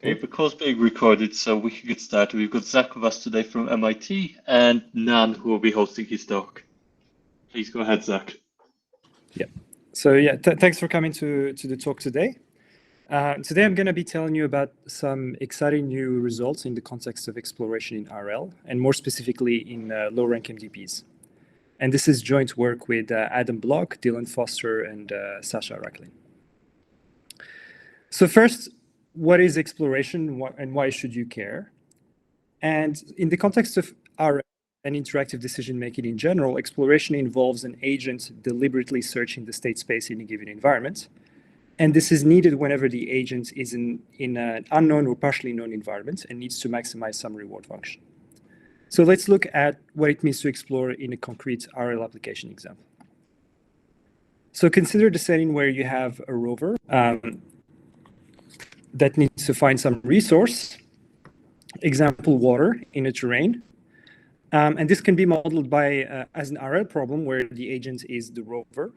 Okay, the call's being recorded, so we can get started. We've got Zach with us today from MIT and Nan, who will be hosting his talk. Please go ahead, Zach. Yeah. So yeah, thanks for coming to the talk today. Today I'm going to be telling you about some exciting new results in the context of exploration in RL, and more specifically in low-rank MDPs. And this is joint work with Adam Block, Dylan Foster, and Sasha Racklin. So first, what is exploration and why should you care? And in the context of RL and interactive decision-making in general, exploration involves an agent deliberately searching the state space in a given environment. And this is needed whenever the agent is in an unknown or partially known environment and needs to maximize some reward function. So let's look at what it means to explore in a concrete RL application example. So consider the setting where you have a rover that needs to find some resource, example, water in a terrain. And this can be modeled by as an RL problem where the agent is the rover.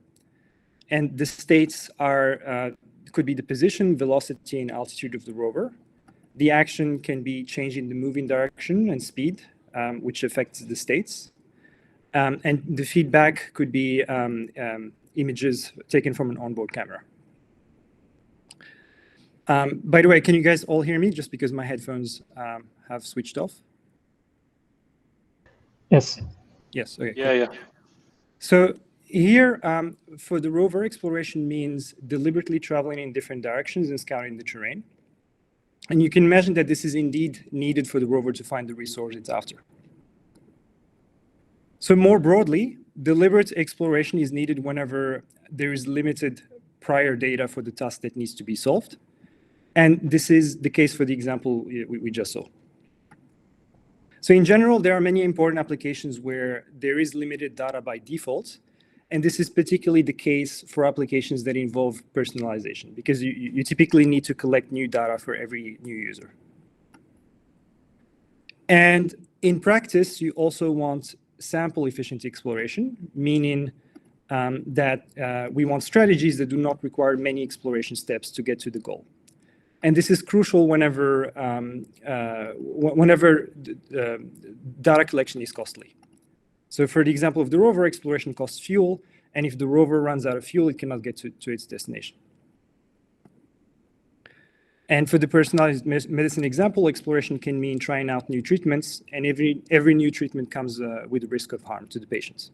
And the states are could be the position, velocity, and altitude of the rover. The action can be changing the moving direction and speed, which affects the states. And the feedback could be images taken from an onboard camera. By the way, can you guys all hear me? Just because my headphones have switched off. Yes. Yes. Okay. Yeah, cool. yeah. So here, for the rover, exploration means deliberately traveling in different directions and scouting the terrain. And you can imagine that this is indeed needed for the rover to find the resource it's after. So more broadly, deliberate exploration is needed whenever there is limited prior data for the task that needs to be solved. And this is the case for the example we just saw. So in general, there are many important applications where there is limited data by default. And this is particularly the case for applications that involve personalization, because you typically need to collect new data for every new user. And in practice, you also want sample-efficient exploration, meaning that we want strategies that do not require many exploration steps to get to the goal. And this is crucial whenever data collection is costly. So for the example of the rover, exploration costs fuel, and if the rover runs out of fuel, it cannot get to its destination. And for the personalized medicine example, exploration can mean trying out new treatments, and every new treatment comes with a risk of harm to the patients.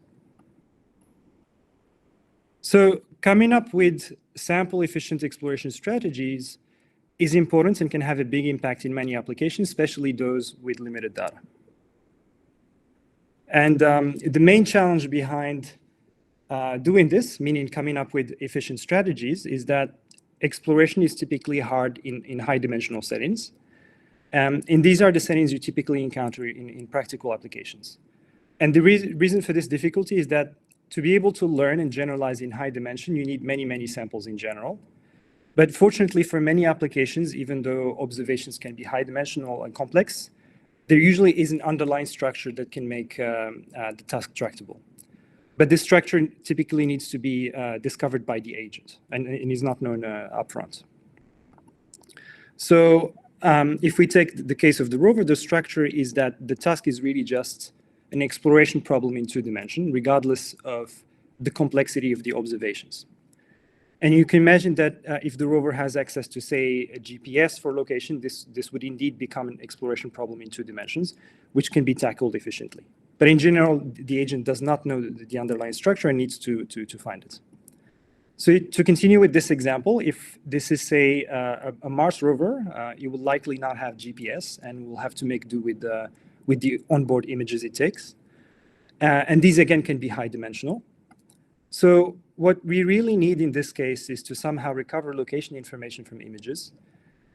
So coming up with sample-efficient exploration strategies is important and can have a big impact in many applications, especially those with limited data. And the main challenge behind doing this, meaning coming up with efficient strategies, is that exploration is typically hard in high-dimensional settings. And these are the settings you typically encounter in practical applications. And the reason for this difficulty is that to be able to learn and generalize in high dimension, you need many, many samples in general. But fortunately, for many applications, even though observations can be high-dimensional and complex, there usually is an underlying structure that can make the task tractable. But this structure typically needs to be discovered by the agent and is not known upfront. So if we take the case of the rover, the structure is that the task is really just an exploration problem in 2 dimensions, regardless of the complexity of the observations. And you can imagine that if the rover has access to, say, a GPS for location, this would indeed become an exploration problem in 2 dimensions, which can be tackled efficiently. But in general, the agent does not know the underlying structure and needs to find it. So to continue with this example, if this is, say, a Mars rover, it will likely not have GPS and will have to make do with the onboard images it takes. And these, again, can be high-dimensional. So what we really need in this case is to somehow recover location information from images.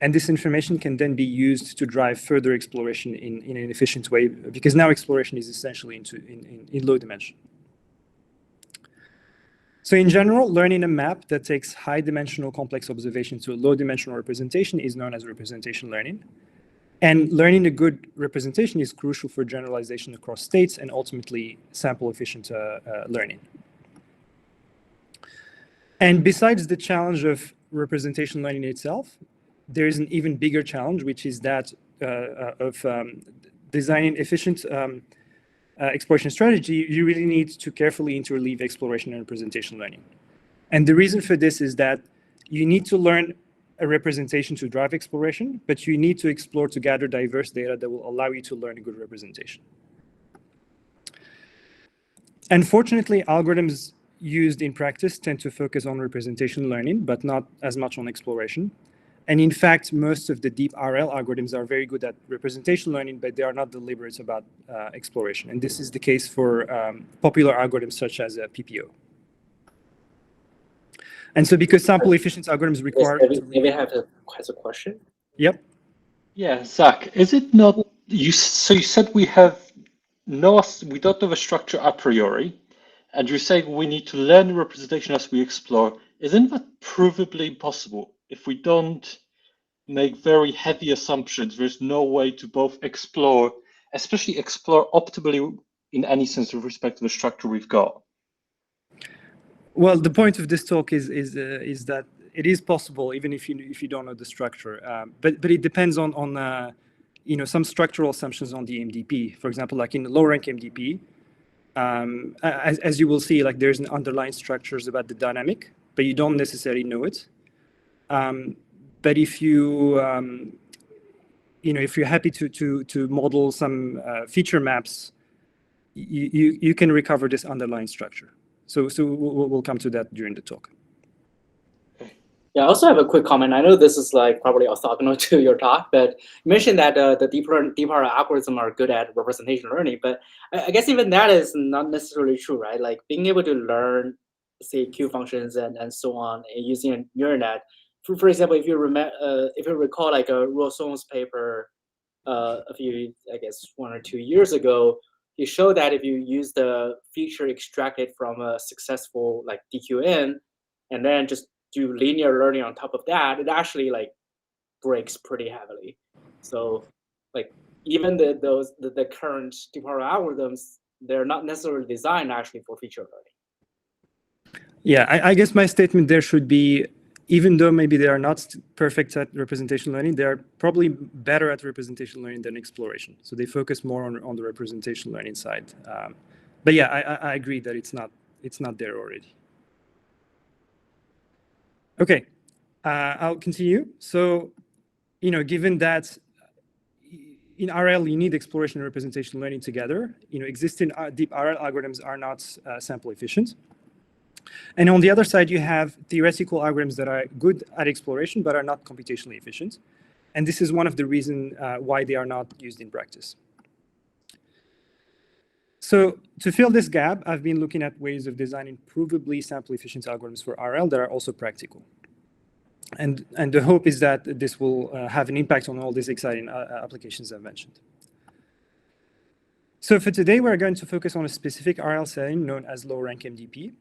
And this information can then be used to drive further exploration in an efficient way, because now exploration is essentially in low dimension. So in general, learning a map that takes high-dimensional complex observation to a low-dimensional representation is known as representation learning. And learning a good representation is crucial for generalization across states and ultimately sample-efficient learning. And besides the challenge of representation learning itself, there is an even bigger challenge, which is that of designing efficient exploration strategy. You really need to carefully interleave exploration and representation learning. And the reason for this is that you need to learn a representation to drive exploration, but you need to explore to gather diverse data that will allow you to learn a good representation. Unfortunately, algorithms used in practice tend to focus on representation learning, but not as much on exploration. And in fact, most of the deep RL algorithms are very good at representation learning, but they are not deliberate about exploration. And this is the case for popular algorithms such as PPO. And so because sample efficiency algorithms require... Maybe has a question? Yep. Yeah, Zach, is it not, so you said we don't have a structure a priori, and you're saying we need to learn the representation as we explore. Isn't that provably impossible? If we don't make very heavy assumptions, there's no way to both explore, especially explore optimally in any sense with respect to the structure we've got. Well, the point of this talk is that it is possible even if you don't know the structure, but it depends on some structural assumptions on the MDP. For example, like in the low-rank MDP, as you will see, like there's an underlying structures about the dynamic, but you don't necessarily know it. But if you if you're happy to model some feature maps, you can recover this underlying structure. So we'll come to that during the talk. Yeah, I also have a quick comment. I know this is like probably orthogonal to your talk, but you mentioned that the deeper algorithms are good at representation learning, but I guess even that is not necessarily true, right? Like being able to learn, say, Q functions and so on using a neural net. For example, if you recall, like a Rosson's paper a few, I guess, 1 or 2 years ago, he showed that if you use the feature extracted from a successful like DQN, and then just do linear learning on top of that, it actually like breaks pretty heavily. So like even the current deep neural algorithms, they're not necessarily designed actually for feature learning. Yeah, I guess my statement there should be, even though maybe they are not perfect at representation learning, they are probably better at representation learning than exploration. So they focus more on the representation learning side. But yeah, I agree that it's not there already. Okay, I'll continue. So, given that in RL you need exploration and representation learning together, existing deep RL algorithms are not sample efficient. And on the other side, you have theoretical algorithms that are good at exploration, but are not computationally efficient. And this is one of the reasons why they are not used in practice. So to fill this gap, I've been looking at ways of designing provably sample efficient algorithms for RL that are also practical. And the hope is that this will have an impact on all these exciting applications I've mentioned. So for today, we're going to focus on a specific RL setting known as low-rank MDP.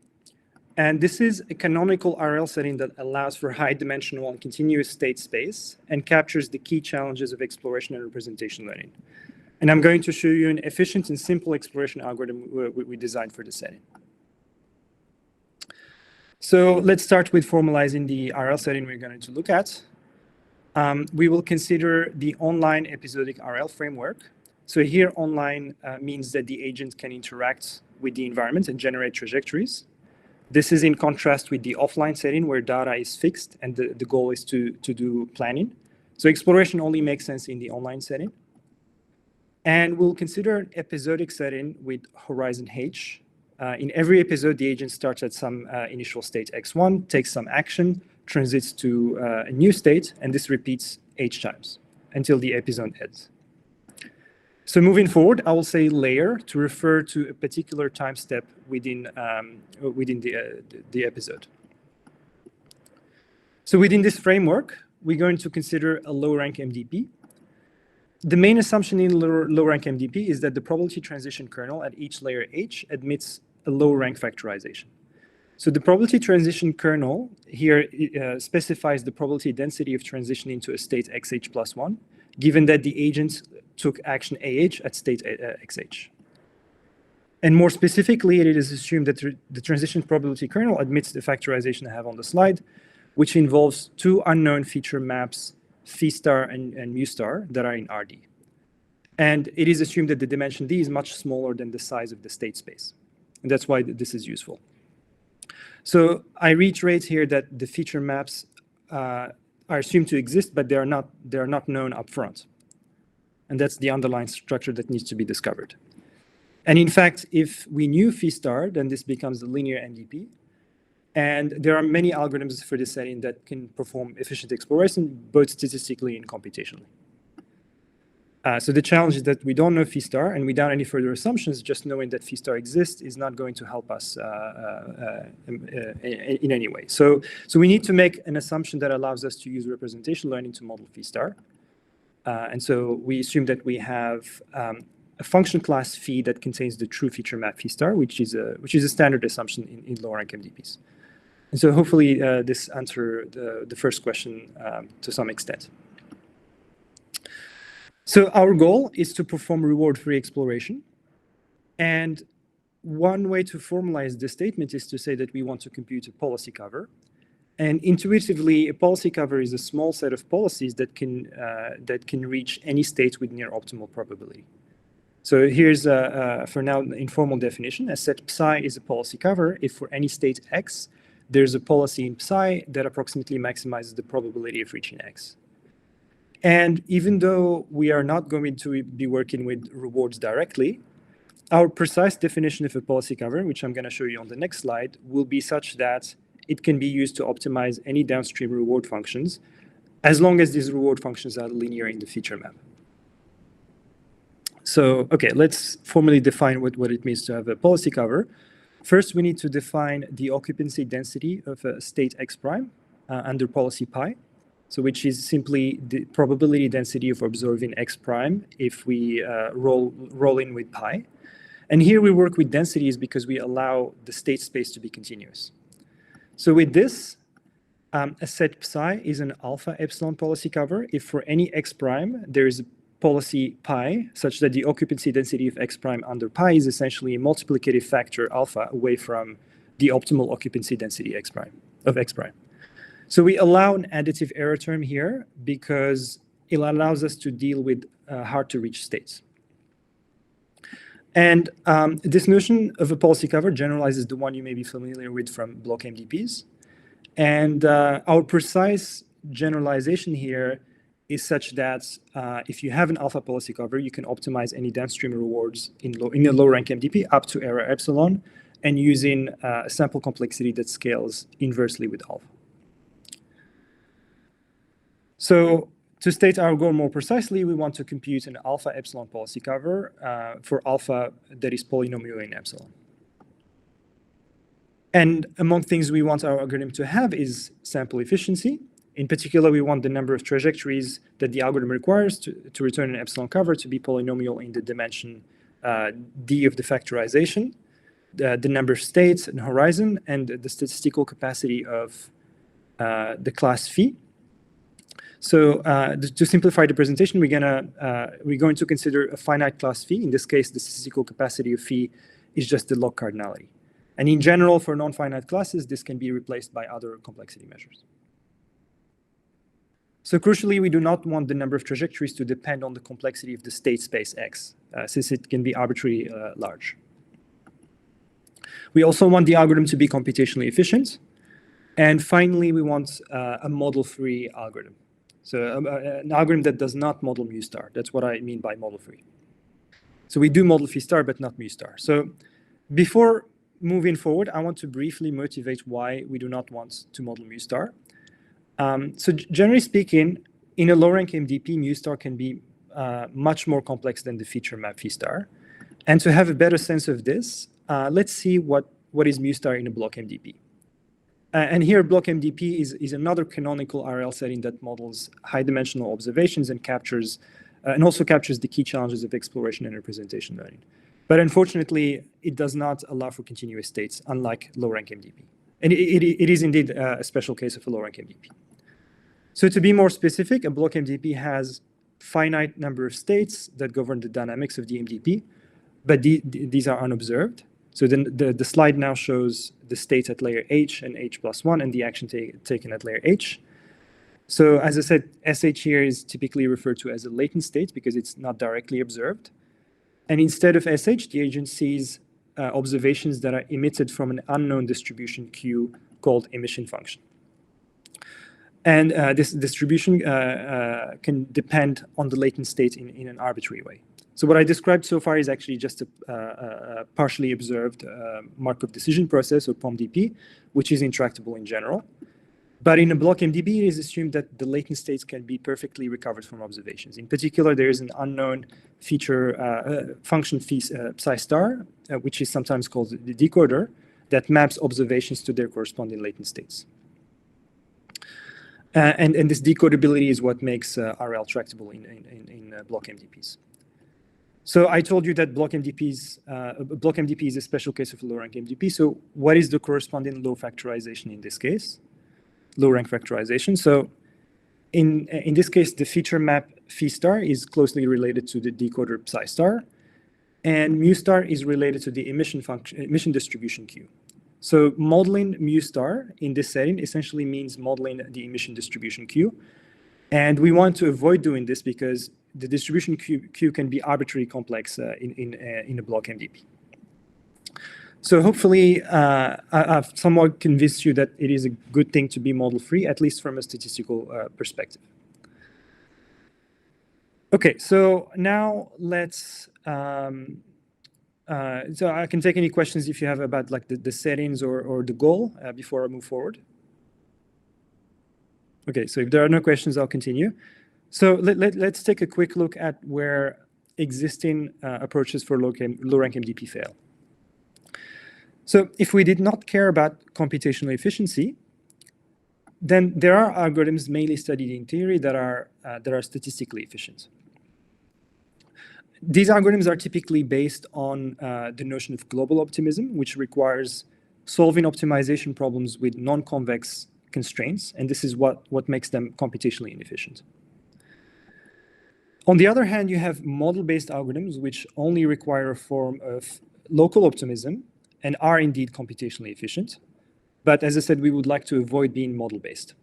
And this is a canonical RL setting that allows for high-dimensional and continuous state space and captures the key challenges of exploration and representation learning. And I'm going to show you an efficient and simple exploration algorithm we designed for the setting. So let's start with formalizing the RL setting we're going to look at. We will consider the online episodic RL framework. So here online means that the agent can interact with the environment and generate trajectories. This is in contrast with the offline setting where data is fixed and the goal is to do planning. So exploration only makes sense in the online setting. And we'll consider an episodic setting with horizon H. In every episode, the agent starts at some initial state x1, takes some action, transits to a new state, and this repeats H times until the episode ends. So moving forward, I will say layer to refer to a particular time step within the episode. So within this framework, we're going to consider a low-rank MDP. The main assumption in low-rank MDP is that the probability transition kernel at each layer H admits a low-rank factorization. So the probability transition kernel here specifies the probability density of transitioning to a state xh plus 1, given that the agent took action AH at state XH. And more specifically, it is assumed that the transition probability kernel admits the factorization I have on the slide, which involves two unknown feature maps phi star and mu star that are in RD. And it is assumed that the dimension D is much smaller than the size of the state space. And that's why this is useful. So I reiterate here that the feature maps are assumed to exist, but they are not known upfront. And that's the underlying structure that needs to be discovered. And in fact, if we knew phi star, then this becomes the linear MDP. And there are many algorithms for this setting that can perform efficient exploration, both statistically and computationally. So the challenge is that we don't know phi star, and without any further assumptions, just knowing that phi star exists is not going to help us in any way. So we need to make an assumption that allows us to use representation learning to model phi star. And so we assume that we have a function class phi that contains the true feature map phi star, which is a standard assumption in low-rank MDPs. And so hopefully this answers the first question to some extent. So our goal is to perform reward-free exploration. And one way to formalize this statement is to say that we want to compute a policy cover. And intuitively, a policy cover is a small set of policies that can reach any state with near optimal probability. So here's, for now, an informal definition. A set psi is a policy cover if for any state x, there's a policy in psi that approximately maximizes the probability of reaching x. And even though we are not going to be working with rewards directly, our precise definition of a policy cover, which I'm going to show you on the next slide, will be such that it can be used to optimize any downstream reward functions, as long as these reward functions are linear in the feature map. So, okay, let's formally define what it means to have a policy cover. First, we need to define the occupancy density of a state x prime under policy pi. So which is simply the probability density of observing x prime if we roll in with pi. And here we work with densities because we allow the state space to be continuous. So with this, a set psi is an alpha epsilon policy cover if for any x prime there is a policy pi such that the occupancy density of x prime under pi is essentially a multiplicative factor alpha away from the optimal occupancy density x prime. So we allow an additive error term here because it allows us to deal with hard-to-reach states. And this notion of a policy cover generalizes the one you may be familiar with from block MDPs. And our precise generalization here is such that if you have an alpha policy cover, you can optimize any downstream rewards in a low-rank MDP up to error epsilon and using a sample complexity that scales inversely with alpha. So to state our goal more precisely, we want to compute an alpha epsilon policy cover for alpha that is polynomial in epsilon. And among things we want our algorithm to have is sample efficiency. In particular, we want the number of trajectories that the algorithm requires to return an epsilon cover to be polynomial in the dimension d of the factorization, the number of states and horizon, and the statistical capacity of the class phi. So to simplify the presentation, we're going to consider a finite class phi. In this case, the statistical capacity of phi is just the log cardinality. And in general, for non-finite classes, this can be replaced by other complexity measures. So crucially, we do not want the number of trajectories to depend on the complexity of the state space X, since it can be arbitrarily large. We also want the algorithm to be computationally efficient. And finally, we want a model-free algorithm. So an algorithm that does not model mu star. That's what I mean by model-free. So we do model phi star, but not mu star. So before moving forward, I want to briefly motivate why we do not want to model mu star. So generally speaking, in a low-rank MDP, mu star can be much more complex than the feature map phi star. And to have a better sense of this, let's see what is mu star in a block MDP. And here, block MDP is another canonical RL setting that models high-dimensional observations and also captures the key challenges of exploration and representation learning. But unfortunately, it does not allow for continuous states, unlike low-rank MDP. And it is indeed a special case of a low-rank MDP. So to be more specific, a block MDP has finite number of states that govern the dynamics of the MDP, but these are unobserved. So then the slide now shows the states at layer H and H+1 and the action taken at layer H. So as I said, SH here is typically referred to as a latent state because it's not directly observed. And instead of SH, the agent sees observations that are emitted from an unknown distribution Q called emission function. And this distribution can depend on the latent state in an arbitrary way. So what I described so far is actually just a partially observed Markov decision process, or POMDP, which is intractable in general. But in a block MDP, it is assumed that the latent states can be perfectly recovered from observations. In particular, there is an unknown feature function psi star, which is sometimes called the decoder, that maps observations to their corresponding latent states. And this decodability is what makes RL tractable in block MDPs. So I told you that block MDP is a special case of a low-rank MDP. So what is the corresponding low factorization in this case? Low-rank factorization. So in this case, the feature map phi star is closely related to the decoder psi star, and mu star is related to the emission distribution Q. So modeling mu star in this setting essentially means modeling the emission distribution Q, and we want to avoid doing this because the distribution Q can be arbitrarily complex in a block MDP. So hopefully, I've somewhat convinced you that it is a good thing to be model-free, at least from a statistical perspective. Okay, so now let's, so I can take any questions if you have about like the settings or the goal before I move forward. Okay, so if there are no questions, I'll continue. So let's take a quick look at where existing approaches for low-rank MDP fail. So if we did not care about computational efficiency, then there are algorithms mainly studied in theory that are statistically efficient. These algorithms are typically based on the notion of global optimism, which requires solving optimization problems with non-convex constraints, and this is what makes them computationally inefficient. On the other hand, you have model-based algorithms which only require a form of local optimism and are indeed computationally efficient. But as I said, we would like to avoid being model-based.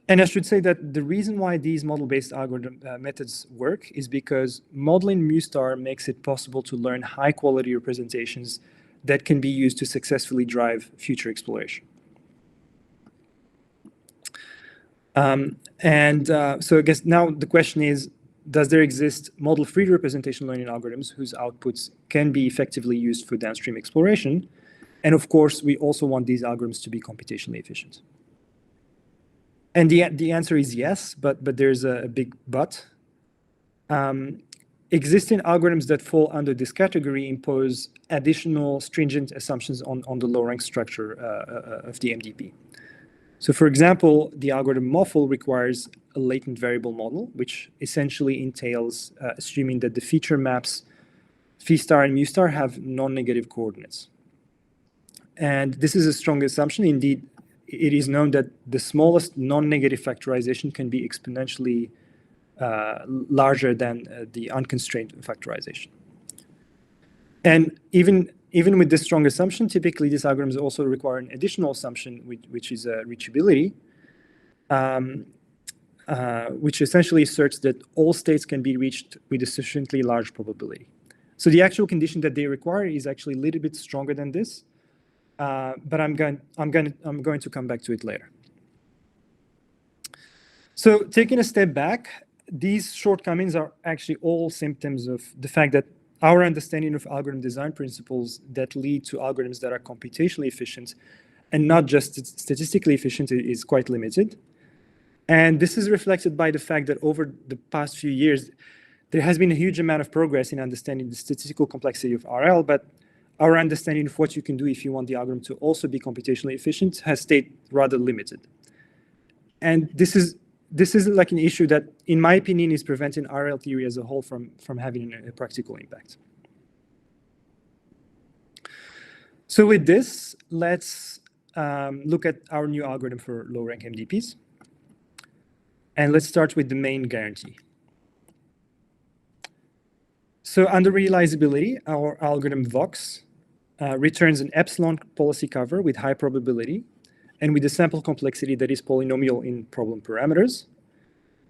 And I should say that the reason why these model-based algorithm methods work is because modeling mu star makes it possible to learn high-quality representations that can be used to successfully drive future exploration. So I guess now the question is, does there exist model-free representation learning algorithms whose outputs can be effectively used for downstream exploration? And of course, we also want these algorithms to be computationally efficient. And the answer is yes, but there's a big but. Existing algorithms that fall under this category impose additional stringent assumptions on the low-rank structure of the MDP. So for example, the algorithm MOFL requires a latent variable model, which essentially entails assuming that the feature maps phi star and mu star have non-negative coordinates. And this is a strong assumption. Indeed, it is known that the smallest non-negative factorization can be exponentially larger than the unconstrained factorization. And even with this strong assumption, typically these algorithms also require an additional assumption, which is reachability, which essentially asserts that all states can be reached with a sufficiently large probability. So the actual condition that they require is actually a little bit stronger than this, but I'm going to come back to it later. So taking a step back, these shortcomings are actually all symptoms of the fact that our understanding of algorithm design principles that lead to algorithms that are computationally efficient and not just statistically efficient is quite limited. And this is reflected by the fact that over the past few years, there has been a huge amount of progress in understanding the statistical complexity of RL, but our understanding of what you can do if you want the algorithm to also be computationally efficient has stayed rather limited. And this is like an issue that, in my opinion, is preventing RL theory as a whole from having a practical impact. So with this, let's look at our new algorithm for low-rank MDPs. And let's start with the main guarantee. So under realizability, our algorithm Vox returns an epsilon policy cover with high probability and with a sample complexity that is polynomial in problem parameters.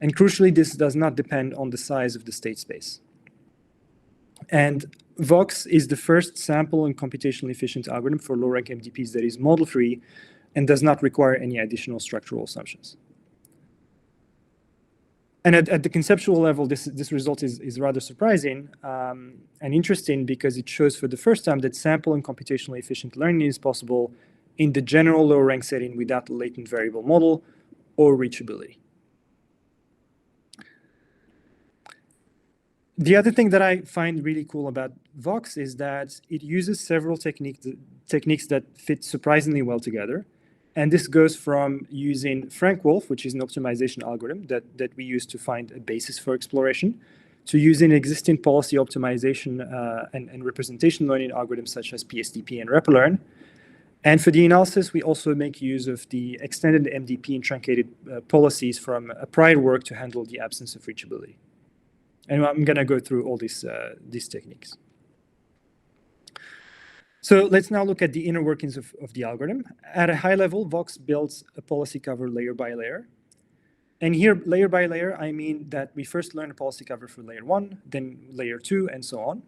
And crucially, this does not depend on the size of the state space. And VOX is the first sample and computationally efficient algorithm for low-rank MDPs that is model-free and does not require any additional structural assumptions. And at the conceptual level, this result is rather surprising and interesting because it shows for the first time that sample and computationally efficient learning is possible in the general low-rank setting without a latent variable model or reachability. The other thing that I find really cool about VOX is that it uses several techniques that fit surprisingly well together. And this goes from using Frank-Wolf, which is an optimization algorithm that we use to find a basis for exploration, to using existing policy optimization and representation learning algorithms such as PSDP and RepLearn. And for the analysis, we also make use of the extended MDP and truncated policies from a prior work to handle the absence of reachability. And I'm going to go through all these techniques. So let's now look at the inner workings of the algorithm. At a high level, VOX builds a policy cover layer by layer. And here, layer by layer, I mean that we first learn a policy cover for layer 1, then layer 2, and so on.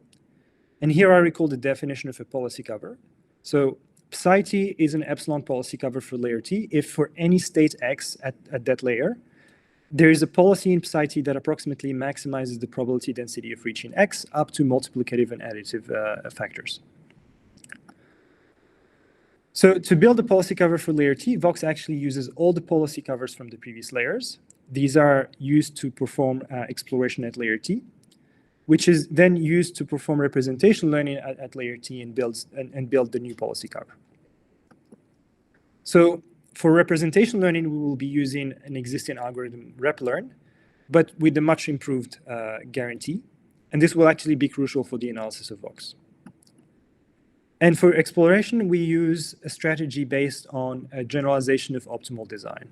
And here I recall the definition of a policy cover. So psi-t is an epsilon policy cover for layer t if for any state x at that layer, there is a policy in psi-t that approximately maximizes the probability density of reaching x up to multiplicative and additive factors. So to build a policy cover for layer t, VOX actually uses all the policy covers from the previous layers. These are used to perform exploration at layer t, which is then used to perform representation learning at layer t and build the new policy cover. So for representation learning, we will be using an existing algorithm, RepLearn, but with a much improved guarantee. And this will actually be crucial for the analysis of VOX. And for exploration, we use a strategy based on a generalization of optimal design,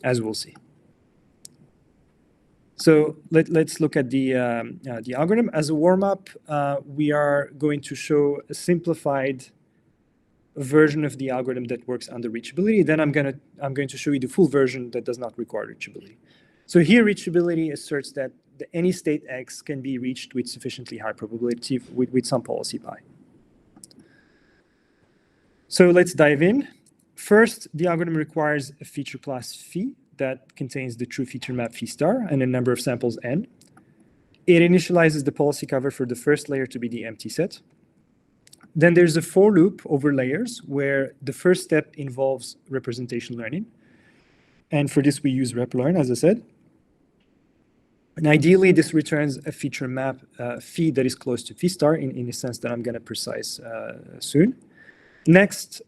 as we'll see. So let's look at the algorithm. As a warm-up, we are going to show a simplified version of the algorithm that works under reachability. Then I'm going to show you the full version that does not require reachability. So here, reachability asserts that any state x can be reached with sufficiently high probability with some policy pi. So let's dive in. First, the algorithm requires a feature class phi that contains the true feature map phi star and a number of samples n. It initializes the policy cover for the first layer to be the empty set. Then there's a for loop over layers where the first step involves representation learning. And for this, we use RepLearn, as I said. And ideally, this returns a feature map phi that is close to phi star in a sense that I'm going to precise soon. Next,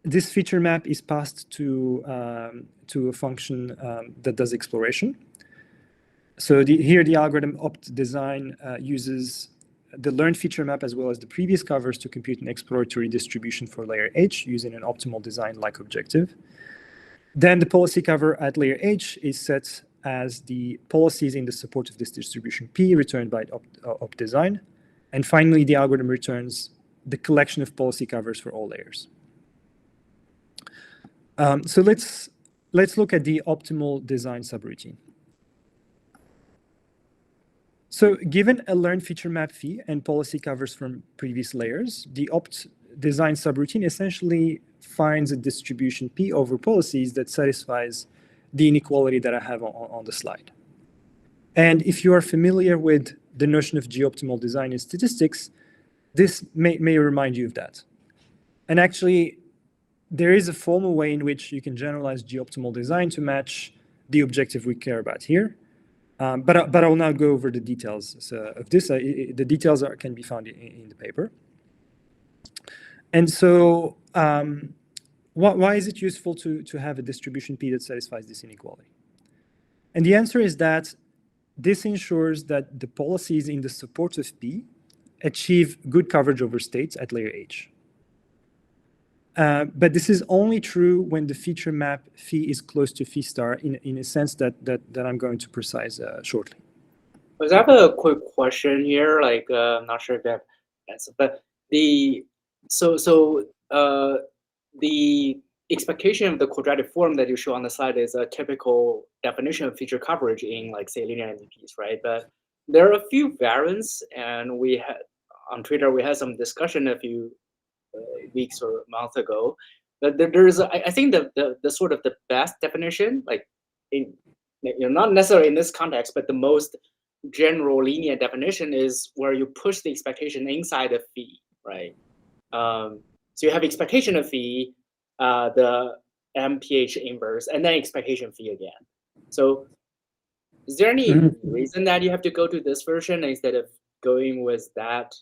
this feature map is passed to a function that does exploration. So here the algorithm opt design uses the learned feature map as well as the previous covers to compute an exploratory distribution for layer H using an optimal design-like objective. Then the policy cover at layer H is set as the policies in the support of this distribution P returned by opt design. And finally, the algorithm returns the collection of policy covers for all layers. So let's look at the optimal design subroutine. So given a learned feature map phi and policy covers from previous layers, the opt design subroutine essentially finds a distribution P over policies that satisfies the inequality that I have on the slide. And if you are familiar with the notion of G-optimal design in statistics, this may remind you of that. And actually, there is a formal way in which you can generalize G-optimal design to match the objective we care about here. But I will now go over the details of this. The details can be found in the paper. And so why is it useful to have a distribution P that satisfies this inequality? And the answer is that this ensures that the policies in the support of P achieve good coverage over states at layer H. But this is only true when the feature map phi is close to phi star in a sense that I'm going to precise shortly. I have a quick question here. Like, I'm not sure if you have answer, but the expectation of the quadratic form that you show on the slide is a typical definition of feature coverage in, like, say, linear MDPs, right? But there are a few variants, and we had on Twitter, we had some discussion a few weeks or months ago. But there's, I think, the sort of the best definition, like, in, not necessarily in this context, but the most general linear definition is where you push the expectation inside of phi, right? So you have expectation of phi, the MPH inverse, and then expectation phi again. So is there any reason that you have to go to this version instead of going with that?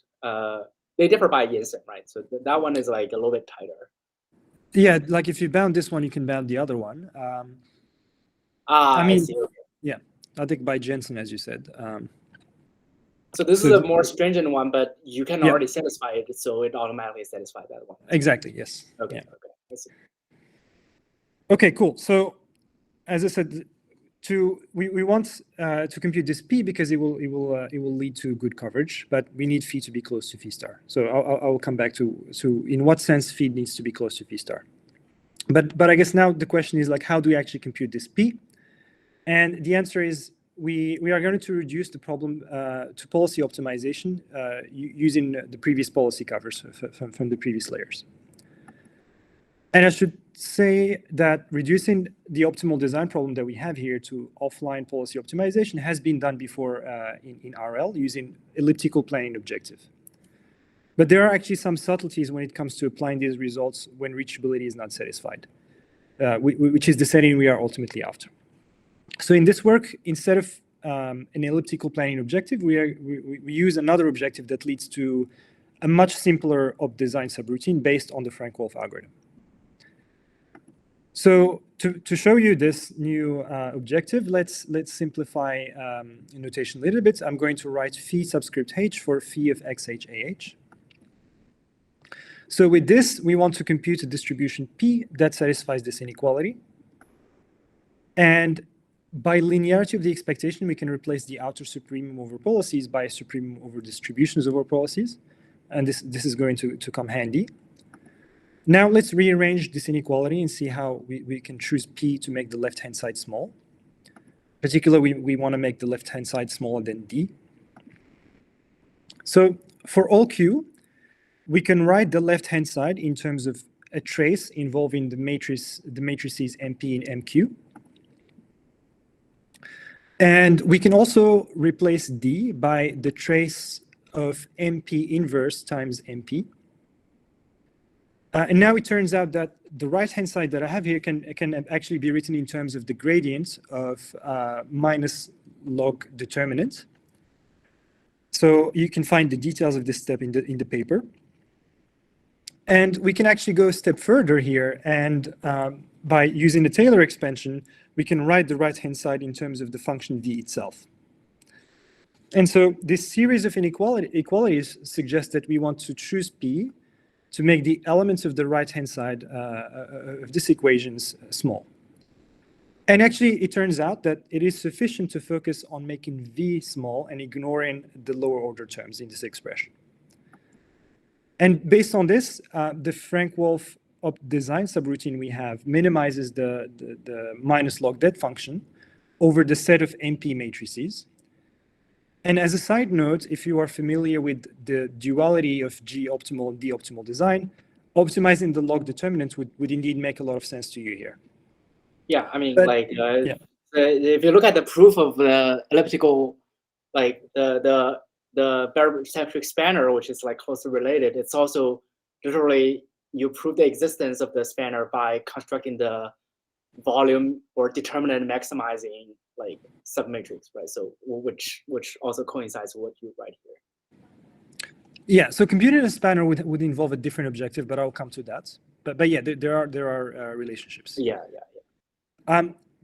They differ by instant, right? So that one is like a little bit tighter. Yeah, like if you bound this one, you can bound the other one. I mean, I see. Okay. Yeah, I think by Jensen, as you said. So this is a more stringent one, but you can already satisfy it, so it automatically satisfies that one. Exactly. Yes. Okay. Okay. I see. Okay. Cool. So, as I said, we want to compute this p because it will lead to good coverage, but we need phi to be close to phi star. So I will come back to in what sense phi needs to be close to phi star. But I guess now the question is, like, how do we actually compute this p? And the answer is we are going to reduce the problem to policy optimization using the previous policy covers from the previous layers. And I should say that reducing the optimal design problem that we have here to offline policy optimization has been done before in RL using elliptical planning objective. But there are actually some subtleties when it comes to applying these results when reachability is not satisfied, which is the setting we are ultimately after. So in this work, instead of an elliptical planning objective, we use another objective that leads to a much simpler op-design subroutine based on the Frank-Wolf algorithm. So to show you this new objective, let's simplify notation a little bit. I'm going to write phi subscript h for phi of xh ah. So with this, we want to compute a distribution p that satisfies this inequality. And by linearity of the expectation, we can replace the outer supremum over policies by supremum over distributions over policies. And this is going to come handy. Now let's rearrange this inequality and see how we can choose p to make the left-hand side small. Particularly, we want to make the left-hand side smaller than d. So for all q, we can write the left-hand side in terms of a trace involving the matrices MP and MQ. And we can also replace D by the trace of MP inverse times MP. And now it turns out that the right-hand side that I have here can actually be written in terms of the gradient of minus log determinant. So you can find the details of this step in the paper. And we can actually go a step further here, and by using the Taylor expansion, we can write the right-hand side in terms of the function d itself. And so this series of inequalities suggests that we want to choose p to make the elements of the right-hand side of this equations small. And actually, it turns out that it is sufficient to focus on making v small and ignoring the lower order terms in this expression. And based on this, the Frank-Wolf design subroutine we have minimizes the minus log det function over the set of MP matrices. And as a side note, if you are familiar with the duality of G optimal and D optimal design, optimizing the log determinant would indeed make a lot of sense to you here. Yeah, I mean, if you look at the proof of the elliptical, like the barometric spanner, which is like closely related, it's also literally you prove the existence of the spanner by constructing the volume or determinant maximizing like submatrix, right? So which also coincides with what you write here. Yeah, so computing a spanner would involve a different objective, but I'll come to that. But yeah, there are relationships. Yeah.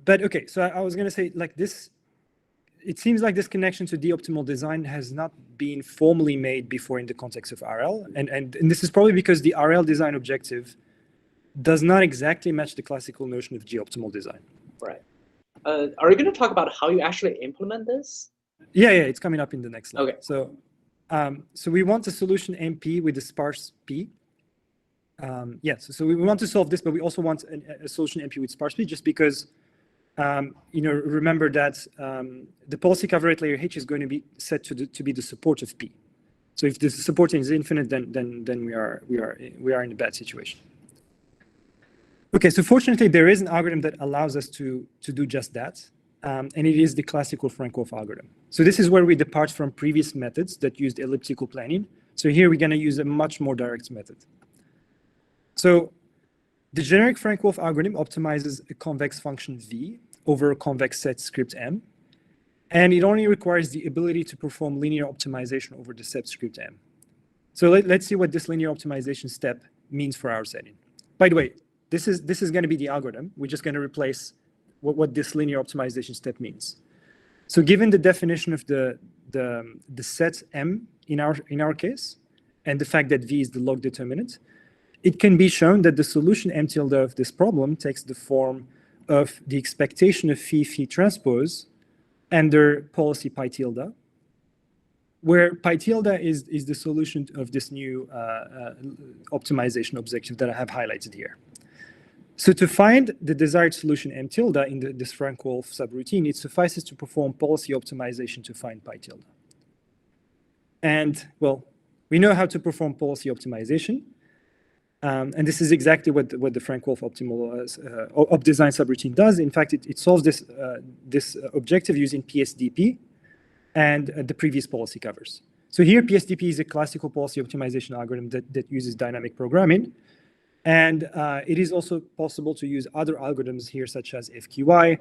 But okay, so I was going to say, like, this, it seems like this connection to D-optimal design has not been formally made before in the context of RL. And this is probably because the RL design objective does not exactly match the classical notion of G-optimal design. Right. Are you going to talk about how you actually implement this? Yeah, it's coming up in the next slide. Okay. So we want a solution MP with a sparse P. yes, so we want to solve this, but we also want a solution NP with sparse P, just because, remember that the policy coverage layer H is going to be set to be the support of P. So if the supporting is infinite, then we are in a bad situation. Okay, so fortunately, there is an algorithm that allows us to do just that, and it is the classical Frank-Wolf algorithm. So this is where we depart from previous methods that used elliptical planning. So here we're going to use a much more direct method. So the generic Frank-Wolf algorithm optimizes a convex function V over a convex set script M, and it only requires the ability to perform linear optimization over the set script M. So let's see what this linear optimization step means for our setting. By the way, this is going to be the algorithm. We're just going to replace what this linear optimization step means. So given the definition of the set M in our case, and the fact that V is the log determinant, it can be shown that the solution M tilde of this problem takes the form of the expectation of phi transpose under policy pi tilde, where pi tilde is the solution of this new optimization objective that I have highlighted here. So to find the desired solution M tilde in this Frank-Wolf subroutine, it suffices to perform policy optimization to find pi tilde. And well, we know how to perform policy optimization. And this is exactly what the Frank-Wolf optimal op design subroutine does. In fact, it solves this objective using PSDP and the previous policy covers. So here, PSDP is a classical policy optimization algorithm that uses dynamic programming. And it is also possible to use other algorithms here, such as FQI,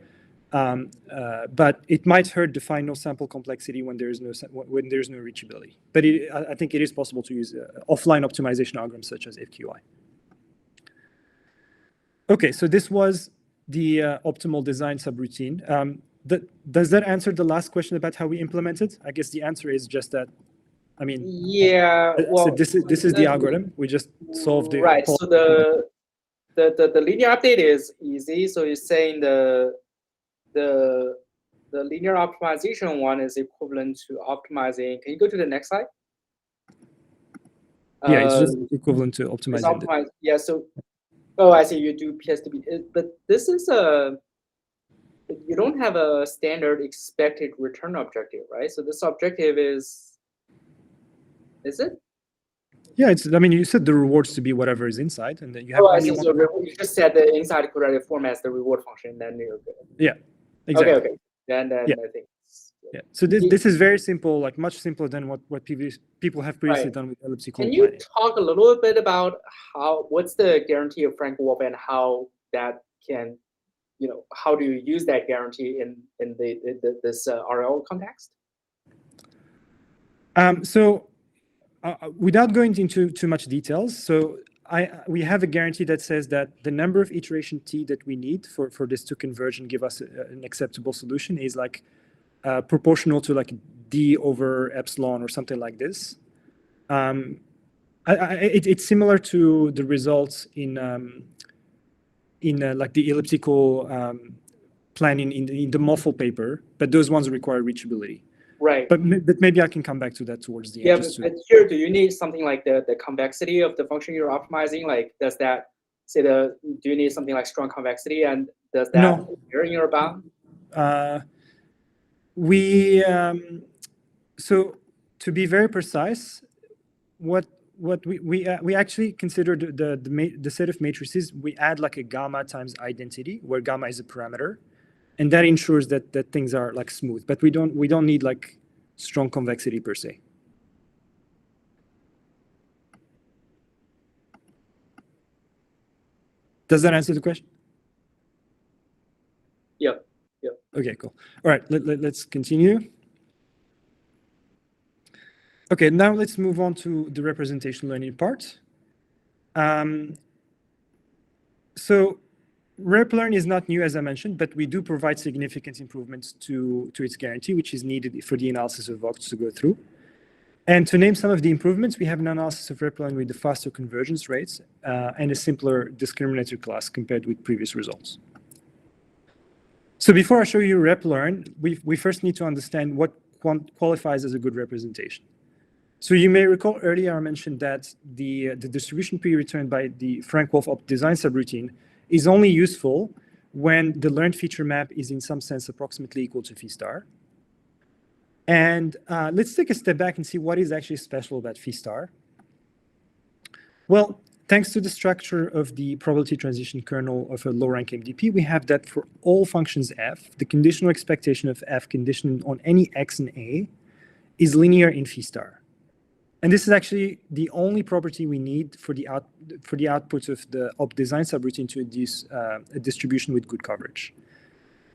but it might hurt the final sample complexity when there is no reachability. But I think it is possible to use offline optimization algorithms such as FQI. Okay, so this was the optimal design subroutine. Does that answer the last question about how we implement it? I guess the answer is just that. I mean, yeah. Well, so this is the algorithm. We just solved the right. So the linear update is easy. So you're saying the linear optimization one is equivalent to optimizing. Can you go to the next slide? Yeah, it's just equivalent to optimizing. Yeah. So, oh, I see. You do PSDP, but this is you don't have a standard expected return objective, right? So this objective is it? Yeah, it's. I mean, you said the rewards to be whatever is inside, and then you have. Oh, I see. So you just said the inside quadratic form as the reward function, then you're good. Yeah, exactly. Okay. Then yeah. I think. Yeah. So this is very simple, like much simpler than what people have previously done with elliptical planning. Can you talk a little bit about what's the guarantee of Frank-Wolf and how that can, how do you use that guarantee in this RL context? So. Without going into too much details, so we have a guarantee that says that the number of iteration t that we need for this to converge and give us an acceptable solution is like proportional to like d over epsilon or something like this. It's similar to the results in like the elliptical planning in the Moffel paper, but those ones require reachability. Right. But maybe I can come back to that towards the end. Yeah, but here, do you need something like the convexity of the function you're optimizing? Like, does that say do you need something like strong convexity, and does that appear in your bound? So to be very precise, what we actually consider the set of matrices. We add like a gamma times identity, where gamma is a parameter. And that ensures that things are like smooth, but we don't need like strong convexity per se. Does that answer the question? Yep. Okay, cool. All right, let's continue. Okay, now let's move on to the representation learning part. So RepLearn is not new, as I mentioned, but we do provide significant improvements to its guarantee, which is needed for the analysis of Vox to go through. And to name some of the improvements, we have an analysis of RepLearn with the faster convergence rates and a simpler discriminator class compared with previous results. So before I show you RepLearn, we first need to understand what qualifies as a good representation. So you may recall earlier I mentioned that the distribution P returned by the Frank-Wolf design subroutine is only useful when the learned feature map is in some sense approximately equal to phi star. And let's take a step back and see what is actually special about phi star. Well, thanks to the structure of the probability transition kernel of a low-rank MDP, we have that for all functions f, the conditional expectation of f conditioned on any x and a is linear in phi star. And this is actually the only property we need for the output of the op design subroutine to induce a distribution with good coverage.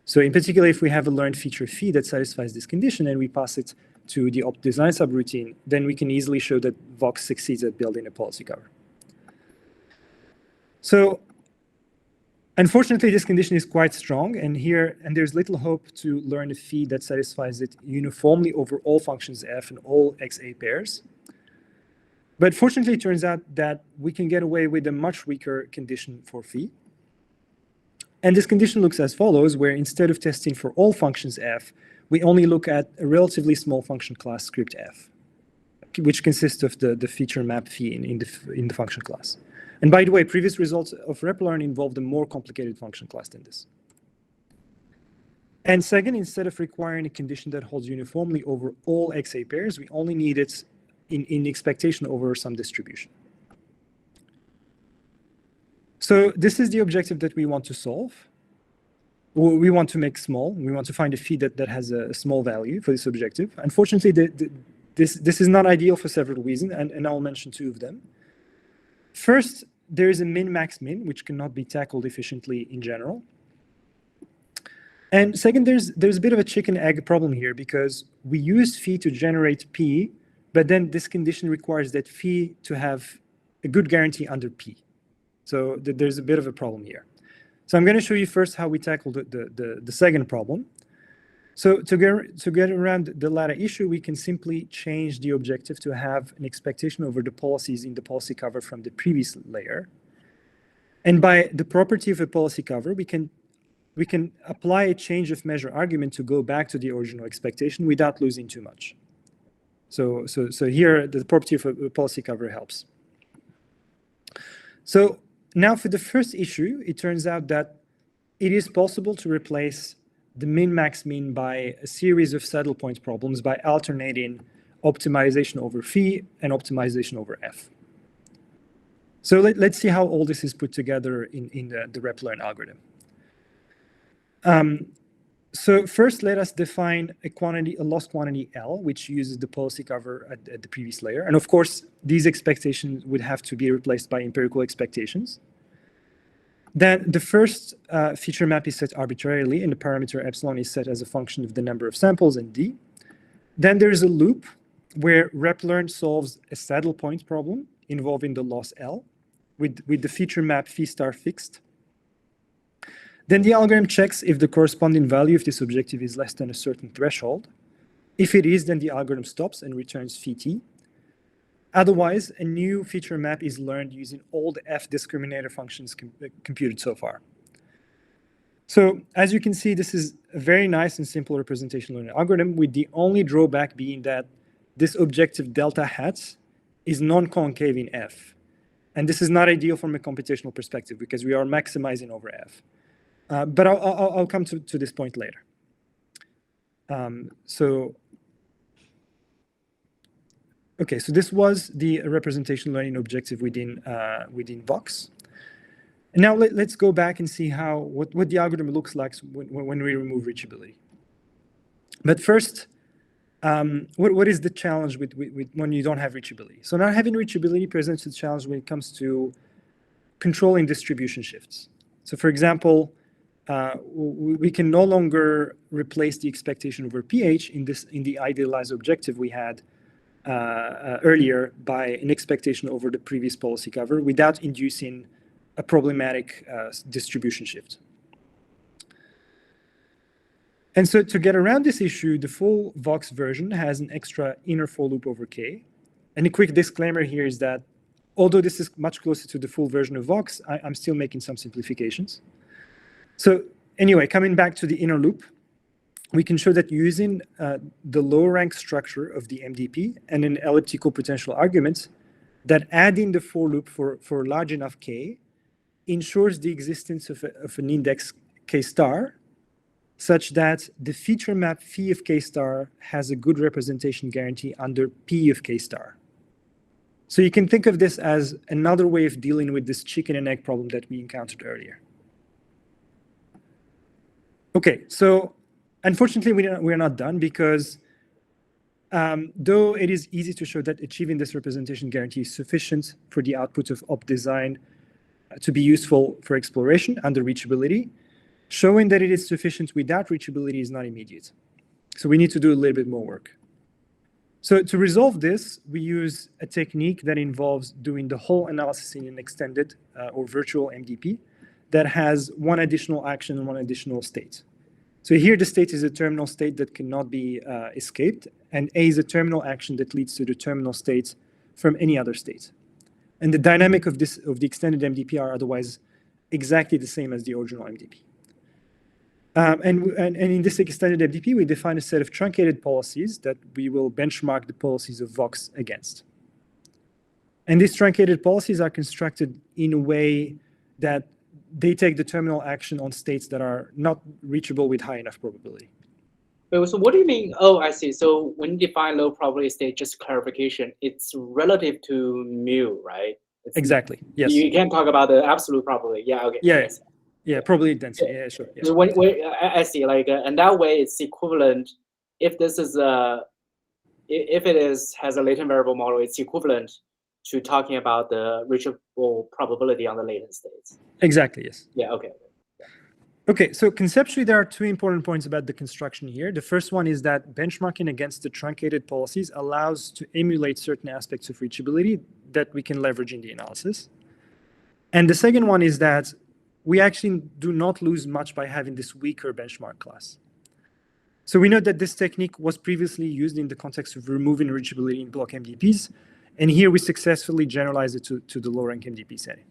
So in particular, if we have a learned feature phi that satisfies this condition and we pass it to the op design subroutine, then we can easily show that Vox succeeds at building a policy cover. So unfortunately, this condition is quite strong, and there's little hope to learn a phi that satisfies it uniformly over all functions f and all xa pairs. But fortunately, it turns out that we can get away with a much weaker condition for phi. And this condition looks as follows, where instead of testing for all functions f, we only look at a relatively small function class script f, which consists of the feature map phi in the function class. And by the way, previous results of RepLearn involved a more complicated function class than this. And second, instead of requiring a condition that holds uniformly over all xa pairs, we only need it in expectation over some distribution. So this is the objective that we want to solve. We want to make small. We want to find a phi that has a small value for this objective. Unfortunately, this is not ideal for several reasons, and I'll mention two of them. First, there is a min-max-min, which cannot be tackled efficiently in general. And second, there's a bit of a chicken-egg problem here, because we use phi to generate p, but then this condition requires that phi to have a good guarantee under p. So there's a bit of a problem here. So I'm going to show you first how we tackle the second problem. So to get around the latter issue, we can simply change the objective to have an expectation over the policies in the policy cover from the previous layer. And by the property of a policy cover, we can apply a change of measure argument to go back to the original expectation without losing too much. So here, the property of a policy cover helps. So now for the first issue, it turns out that it is possible to replace the min-max-min by a series of saddle point problems by alternating optimization over phi and optimization over f. So let's see how all this is put together in the RepLearn algorithm. So first, let us define a loss quantity L, which uses the policy cover at the previous layer. And of course, these expectations would have to be replaced by empirical expectations. Then the first feature map is set arbitrarily, and the parameter epsilon is set as a function of the number of samples and d. Then there is a loop where RepLearn solves a saddle point problem involving the loss L with the feature map phi star fixed. Then the algorithm checks if the corresponding value of this objective is less than a certain threshold. If it is, then the algorithm stops and returns phi t. Otherwise, a new feature map is learned using all the f discriminator functions computed so far. So as you can see, this is a very nice and simple representation learning algorithm, with the only drawback being that this objective delta hat is non-concave in f. And this is not ideal from a computational perspective because we are maximizing over f. But I'll come to this point later. Okay, so this was the representation learning objective within Vox. And now let's go back and see what the algorithm looks like when we remove reachability. But first, what is the challenge with when you don't have reachability? So not having reachability presents a challenge when it comes to controlling distribution shifts. So for example, we can no longer replace the expectation over pH in the idealized objective we had earlier by an expectation over the previous policy cover without inducing a problematic distribution shift. And so to get around this issue, the full Vox version has an extra inner for loop over K. And a quick disclaimer here is that although this is much closer to the full version of Vox, I'm still making some simplifications. So anyway, coming back to the inner loop, we can show that using the low-rank structure of the MDP and an elliptical potential argument, that adding the for loop for large enough k ensures the existence of an index k star, such that the feature map phi of k star has a good representation guarantee under p of k star. So you can think of this as another way of dealing with this chicken and egg problem that we encountered earlier. Okay, so unfortunately, we're not done, because though it is easy to show that achieving this representation guarantee is sufficient for the output of op design to be useful for exploration under reachability, showing that it is sufficient without reachability is not immediate. So we need to do a little bit more work. So to resolve this, we use a technique that involves doing the whole analysis in an extended or virtual MDP that has one additional action and one additional state. So here the state is a terminal state that cannot be escaped, and A is a terminal action that leads to the terminal state from any other state. And the dynamic of the extended MDP are otherwise exactly the same as the original MDP. And in this extended MDP, we define a set of truncated policies that we will benchmark the policies of Vox against. And these truncated policies are constructed in a way that they take the terminal action on states that are not reachable with high enough probability. So what do you mean? Oh, I see. So when you define low probability state, just clarification, it's relative to mu, right? Exactly. Yes. You can't talk about the absolute probability. Yeah. Okay. Yeah. Yes. Yeah. Probability density. Yeah. Sure. Yeah. So I see. Like, and that way, it's equivalent. If this is if it has a latent variable model, it's equivalent to talking about the reachable probability on the latent states. Exactly. Yes. Yeah. Okay. Okay, so conceptually, there are two important points about the construction here. The first one is that benchmarking against the truncated policies allows to emulate certain aspects of reachability that we can leverage in the analysis. And the second one is that we actually do not lose much by having this weaker benchmark class. So we know that this technique was previously used in the context of removing reachability in block MDPs, and here we successfully generalized it to the low-rank MDP setting.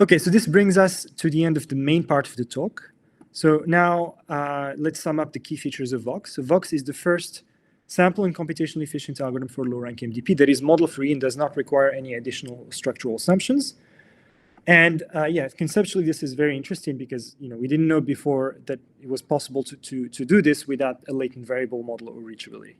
Okay, so this brings us to the end of the main part of the talk. So now let's sum up the key features of Vox. So Vox is the first sample and computationally efficient algorithm for low-rank MDP that is model-free and does not require any additional structural assumptions. And yeah, conceptually, this is very interesting because we didn't know before that it was possible to do this without a latent variable model or reachability.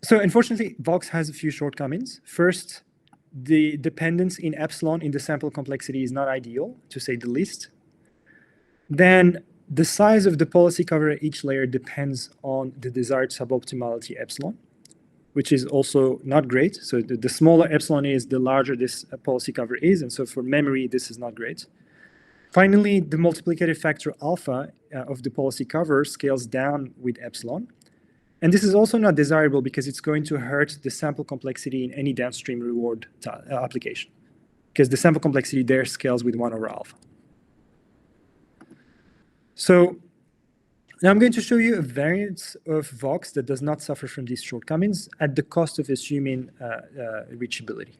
So unfortunately, Vox has a few shortcomings. First, the dependence in epsilon in the sample complexity is not ideal, to say the least. Then the size of the policy cover at each layer depends on the desired suboptimality epsilon, which is also not great. So the smaller epsilon is, the larger this policy cover is. And so for memory, this is not great. Finally, the multiplicative factor alpha of the policy cover scales down with epsilon. And this is also not desirable because it's going to hurt the sample complexity in any downstream reward application, because the sample complexity there scales with 1 over alpha. So now I'm going to show you a variance of Vox that does not suffer from these shortcomings at the cost of assuming reachability.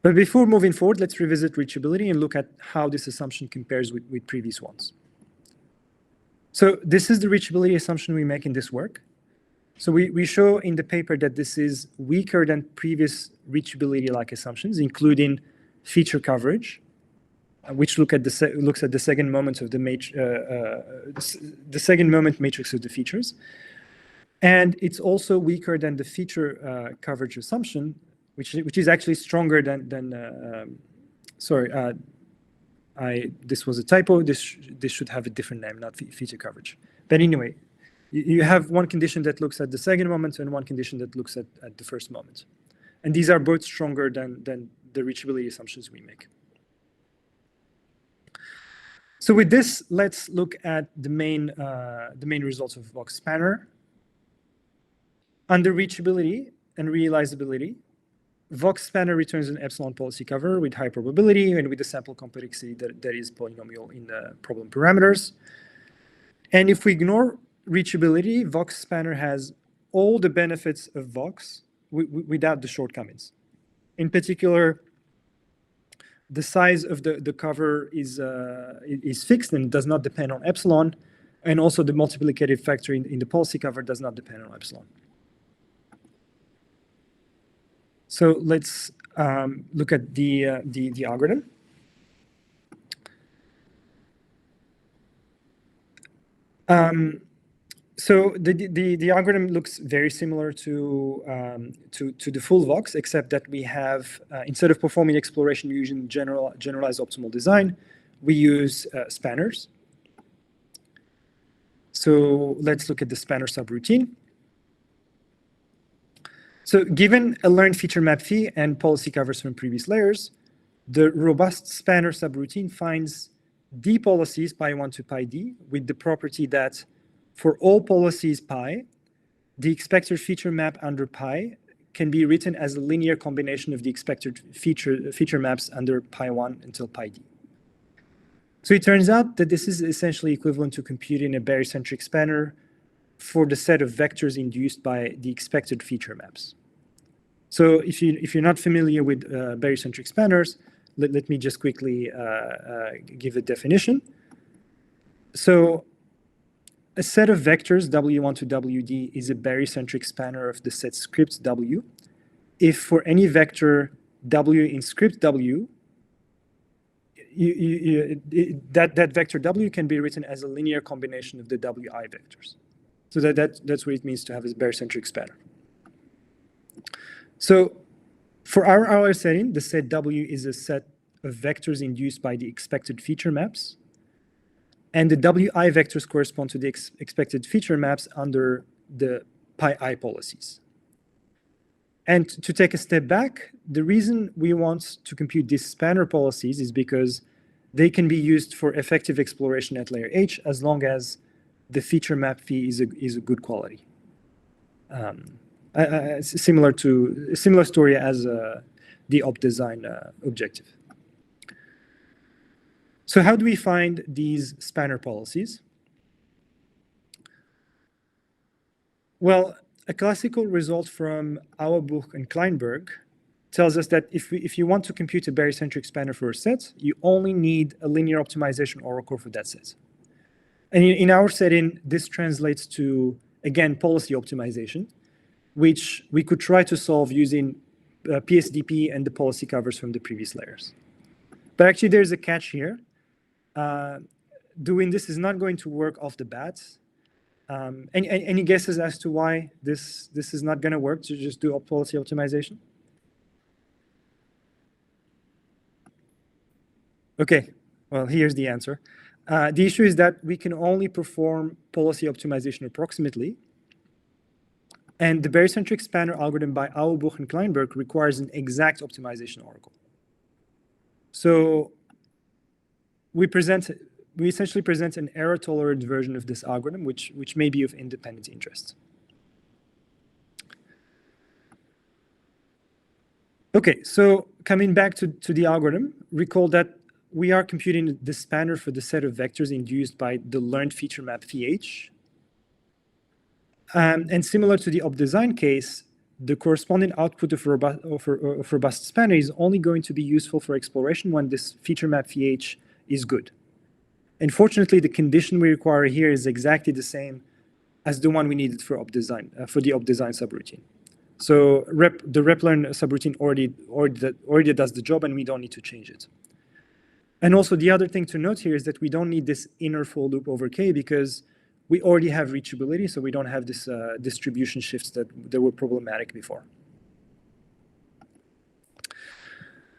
But before moving forward, let's revisit reachability and look at how this assumption compares with previous ones. So this is the reachability assumption we make in this work. So we show in the paper that this is weaker than previous reachability-like assumptions, including feature coverage, which looks at the second moment of the second moment matrix of the features, and it's also weaker than the feature coverage assumption, which is actually stronger than. This was a typo. This should have a different name, not feature coverage. But anyway. You have one condition that looks at the second moment and one condition that looks at the first moment. And these are both stronger than the reachability assumptions we make. So with this, let's look at the main results of Vox Spanner. Under reachability and realizability, Vox Spanner returns an epsilon policy cover with high probability and with a sample complexity that is polynomial in the problem parameters. And if we ignore reachability, Vox Spanner has all the benefits of Vox without the shortcomings. In particular, the size of the cover is fixed and does not depend on epsilon, and also the multiplicative factor in the policy cover does not depend on epsilon. So let's look at the algorithm. So the algorithm looks very similar to the full Vox, except that we have instead of performing exploration using generalized optimal design, we use spanners. So let's look at the spanner subroutine. So given a learned feature map phi and policy covers from previous layers, the robust spanner subroutine finds d policies pi1 to pi d with the property that for all policies pi, the expected feature map under pi can be written as a linear combination of the expected feature maps under pi1 until pi d. So it turns out that this is essentially equivalent to computing a barycentric spanner for the set of vectors induced by the expected feature maps. So if you're not familiar with barycentric spanners, let me just quickly give a definition. So a set of vectors W1 to WD is a barycentric spanner of the set script W if for any vector W in script W, that vector W can be written as a linear combination of the WI vectors. So that's what it means to have a barycentric spanner. So for our setting, the set W is a set of vectors induced by the expected feature maps. And the WI vectors correspond to the expected feature maps under the pi I policies. And to take a step back, the reason we want to compute these spanner policies is because they can be used for effective exploration at layer H as long as the feature map phi is a good quality. Similar story as the op design objective. So how do we find these spanner policies? Well, a classical result from Auerbuch and Kleinberg tells us that if you want to compute a barycentric spanner for a set, you only need a linear optimization oracle for that set. And in our setting, this translates to, again, policy optimization, which we could try to solve using PSDP and the policy covers from the previous layers. But actually, there's a catch here. Doing this is not going to work off the bat. Any guesses as to why this is not going to work to just do policy optimization? Okay, well, here's the answer. The issue is that we can only perform policy optimization approximately. And the barycentric spanner algorithm by Auerbuch and Kleinberg requires an exact optimization oracle. So we essentially present an error-tolerant version of this algorithm, which may be of independent interest. Okay, so coming back to the algorithm, recall that we are computing the spanner for the set of vectors induced by the learned feature map phi H. And similar to the op design case, the corresponding output of robust spanner is only going to be useful for exploration when this feature map phi H is good. And fortunately, the condition we require here is exactly the same as the one we needed for op design, for the op design subroutine. So the rep-learn subroutine already does the job, and we don't need to change it. And also, the other thing to note here is that we don't need this inner for loop over K because we already have reachability, so we don't have this distribution shifts that were problematic before.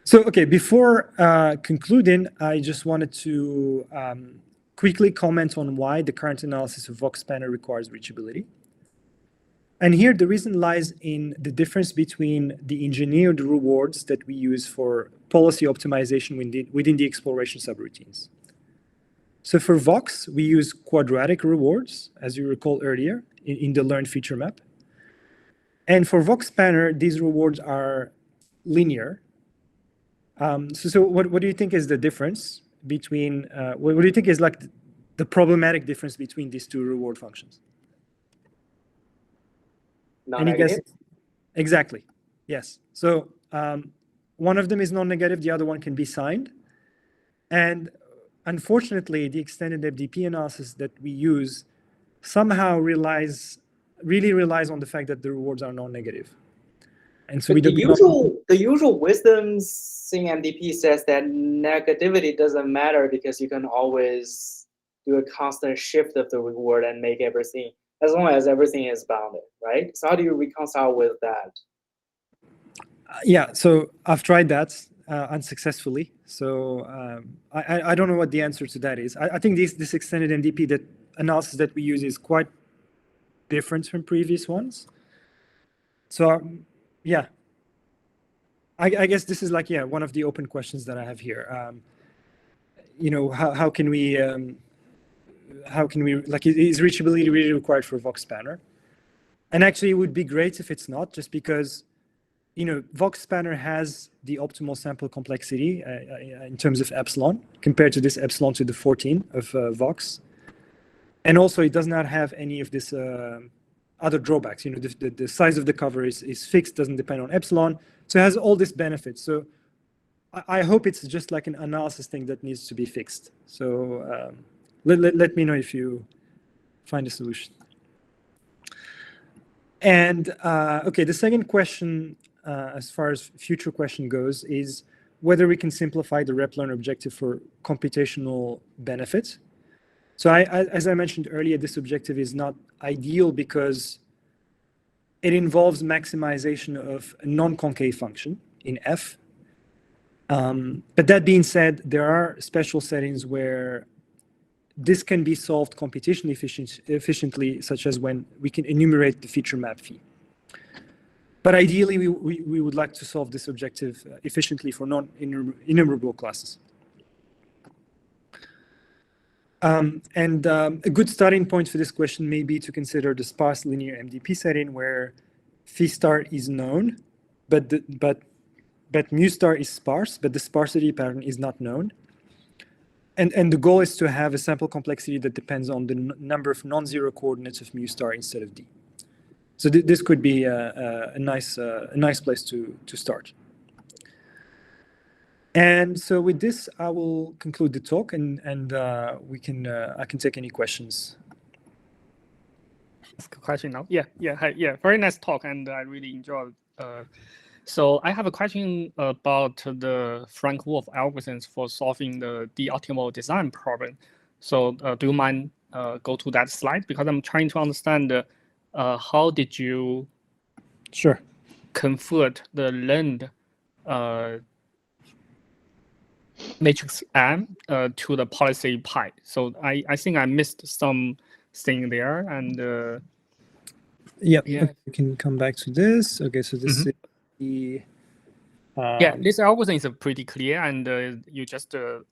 So, okay, before concluding, I just wanted to quickly comment on why the current analysis of Vox spanner requires reachability. And here, the reason lies in the difference between the engineered rewards that we use for policy optimization within the exploration subroutines. So for Vox, we use quadratic rewards, as you recall earlier, in the learned feature map. And for Vox spanner, these rewards are linear. So what do you think is the difference between, what do you think is like the problematic difference between these two reward functions? Any guess? Exactly, yes. So one of them is non-negative, the other one can be signed. And unfortunately, the extended MDP analysis that we use somehow really relies on the fact that the rewards are non-negative. And so but the usual wisdom in MDP says that negativity doesn't matter because you can always do a constant shift of the reward and make everything, as long as everything is bounded, right? So how do you reconcile with that? Yeah, so I've tried that unsuccessfully. So I don't know what the answer to that is. I think this extended MDP analysis that we use is quite different from previous ones. So yeah, I guess this is like, yeah, one of the open questions that I have here. How can we like, is reachability really required for Vox spanner? And actually it would be great if it's not, just because Vox spanner has the optimal sample complexity in terms of epsilon compared to this epsilon to the 14 of Vox. And also it does not have any of this other drawbacks. The size of the cover is fixed, doesn't depend on epsilon. So it has all these benefits. So I hope it's just like an analysis thing that needs to be fixed. So let me know if you find a solution. And okay, the second question, as far as future question goes, is whether we can simplify the rep-learn objective for computational benefit. So as I mentioned earlier, this objective is not ideal because it involves maximization of a non-concave function in F. But that being said, there are special settings where this can be solved computationally efficiently, such as when we can enumerate the feature map phi. But ideally, we would like to solve this objective efficiently for non-enumerable classes. A good starting point for this question may be to consider the sparse linear MDP setting where phi star is known, but mu star is sparse, but the sparsity pattern is not known. And the goal is to have a sample complexity that depends on the number of non-zero coordinates of mu star instead of d. So this could be a nice place to start. And so with this, I will conclude the talk, and I can take any questions. Ask a question now. Yeah. Very nice talk, and I really enjoyed. So I have a question about the Frank Wolf algorithms for solving the optimal design problem. So do you mind go to that slide, because I'm trying to understand how did you convert the learned matrix M to the policy pi. So I think I missed something there, and yeah, okay, we can come back to this. Okay, so this is the this algorithm is pretty clear, and you just do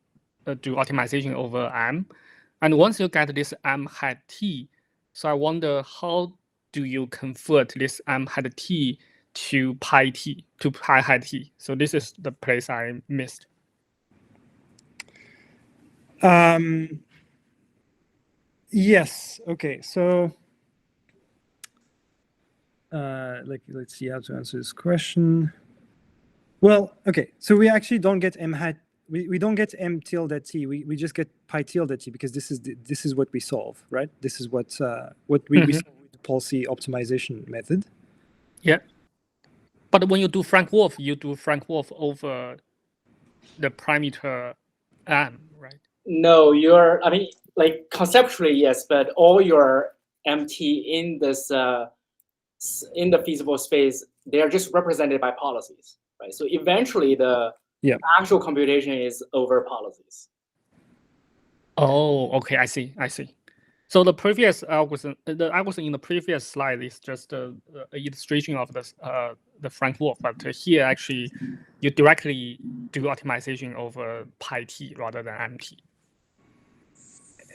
optimization over M, and once you get this M hat T, so I wonder how do you convert this M hat T to pi T to pi hat T? So this is the place I missed. Yes. Okay. So, let's see how to answer this question. Well, okay. So we actually don't get M hat. We don't get M tilde T. We just get pi tilde T, because this is what we solve, right? This is what we solve with the policy optimization method. Yeah. But when you do Frank Wolf, you do Frank Wolf over the parameter M, right? No, I mean, like conceptually, yes, but all your MT in this in the feasible space, they are just represented by policies, right? So eventually the actual computation is over policies. Oh, okay, I see. So the previous algorithm, the algorithm in the previous slide is just an illustration of the Frank Wolf, but here actually you directly do optimization over pi T rather than MT.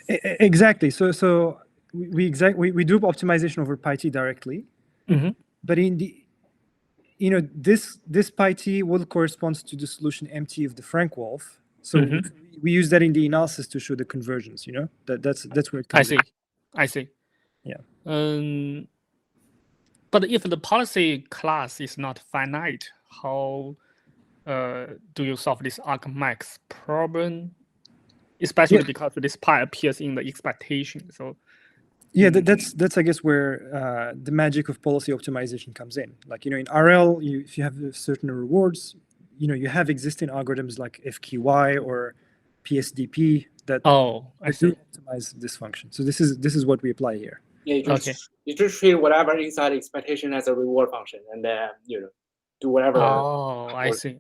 Exactly. So we do optimization over pi T directly, but in the this pi T will correspond to the solution MT of the Frank Wolf. So we use that in the analysis to show the convergence. That's where it comes in. I see. Yeah. But if the policy class is not finite, how do you solve this argmax problem, especially because this pi appears in the expectation? So yeah, that's I guess where the magic of policy optimization comes in. Like, in RL, if you have certain rewards, you have existing algorithms like FQY or PSDP that do optimize this function. So this is what we apply here. Yeah, you just treat whatever inside expectation as a reward function, and then do whatever. I see.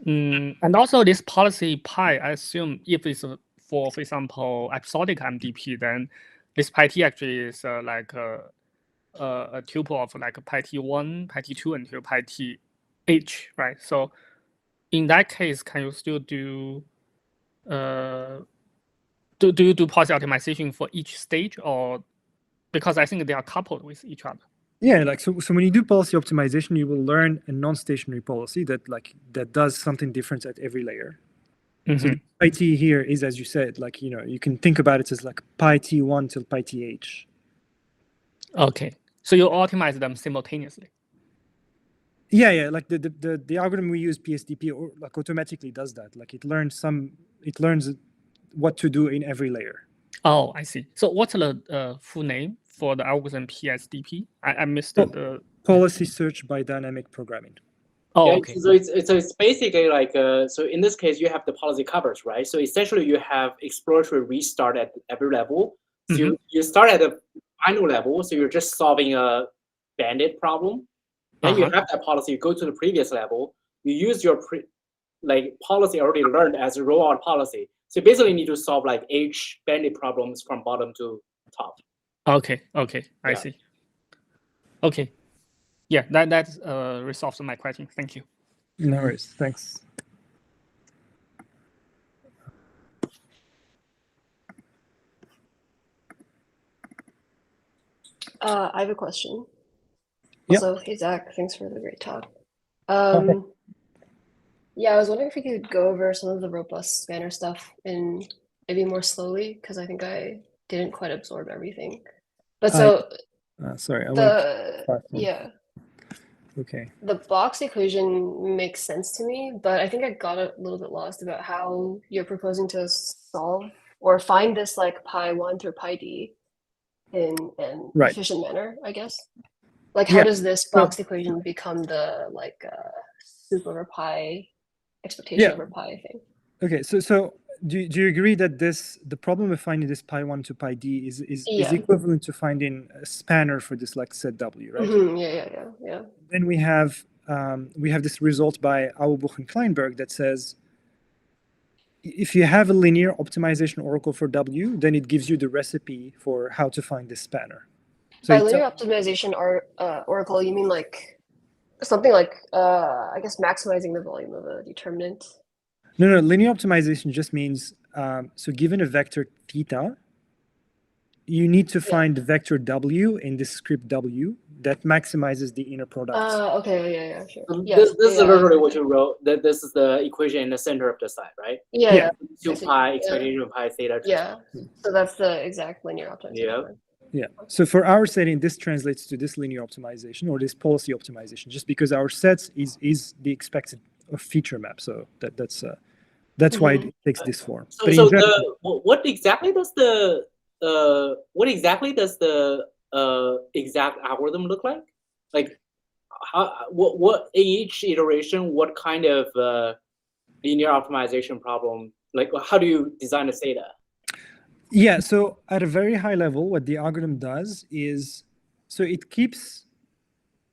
And also this policy pi, I assume if it's for example, episodic MDP, then this pi t actually is like a tuple of like pi t1, pi t2 until pi th, right? So in that case, can you still do you do policy optimization for each stage, or because I think they are coupled with each other? Yeah, like so when you do policy optimization, you will learn a non-stationary policy that does something different at every layer. So pi t here is, as you said, like, you can think about it as like pi t1 till pi th. Okay, so you optimize them simultaneously. Yeah, like the algorithm we use, PSDP, like automatically does that. Like it learns what to do in every layer. Oh, I see. So what's the full name for the algorithm PSDP? I missed the policy search by dynamic programming. Oh, yeah, okay. So it's basically like so in this case you have the policy covers, right? So essentially you have exploratory restart at every level. So you start at the final level, so you're just solving a bandit problem. Then you have that policy, you go to the previous level, you use your policy already learned as a rollout policy. So you basically need to solve like H bandit problems from bottom to top. Okay, I see. Okay. Yeah, that resolves my question. Thank you. No worries. Thanks. I have a question. Yep. Also, hey Zach, thanks for the great talk. Yeah, I was wondering if we could go over some of the robust spanner stuff and maybe more slowly, because I think I didn't quite absorb everything. But so sorry, yeah. Okay. The box equation makes sense to me, but I think I got a little bit lost about how you're proposing to solve or find this like pi 1 through pi d in an efficient manner, I guess. Like how does this box equation become the like soup over pi, expectation over pi thing? Okay, so do you agree that the problem of finding this pi 1 to pi d is equivalent to finding a spanner for this like set W, right? Yeah. Then we have this result by Auerbach and Kleinberg that says if you have a linear optimization oracle for W, then it gives you the recipe for how to find this spanner. So by linear optimization oracle, you mean like something like I guess maximizing the volume of a determinant? No, linear optimization just means so given a vector theta, you need to find the vector W in the script W that maximizes the inner product. Okay, yeah, sure. This is literally what you wrote. That this is the equation in the center of the slide, right? Yeah. 2 pi expectation of pi theta. Yeah. So that's the exact linear optimization. Yeah. So for our setting, this translates to this linear optimization or this policy optimization, just because our sets is the expected feature map. So that's why it takes this form. So what exactly does the exact algorithm look like? Like, what each iteration, what kind of linear optimization problem? Like, how do you design a theta? Yeah. So at a very high level, what the algorithm does is, so it keeps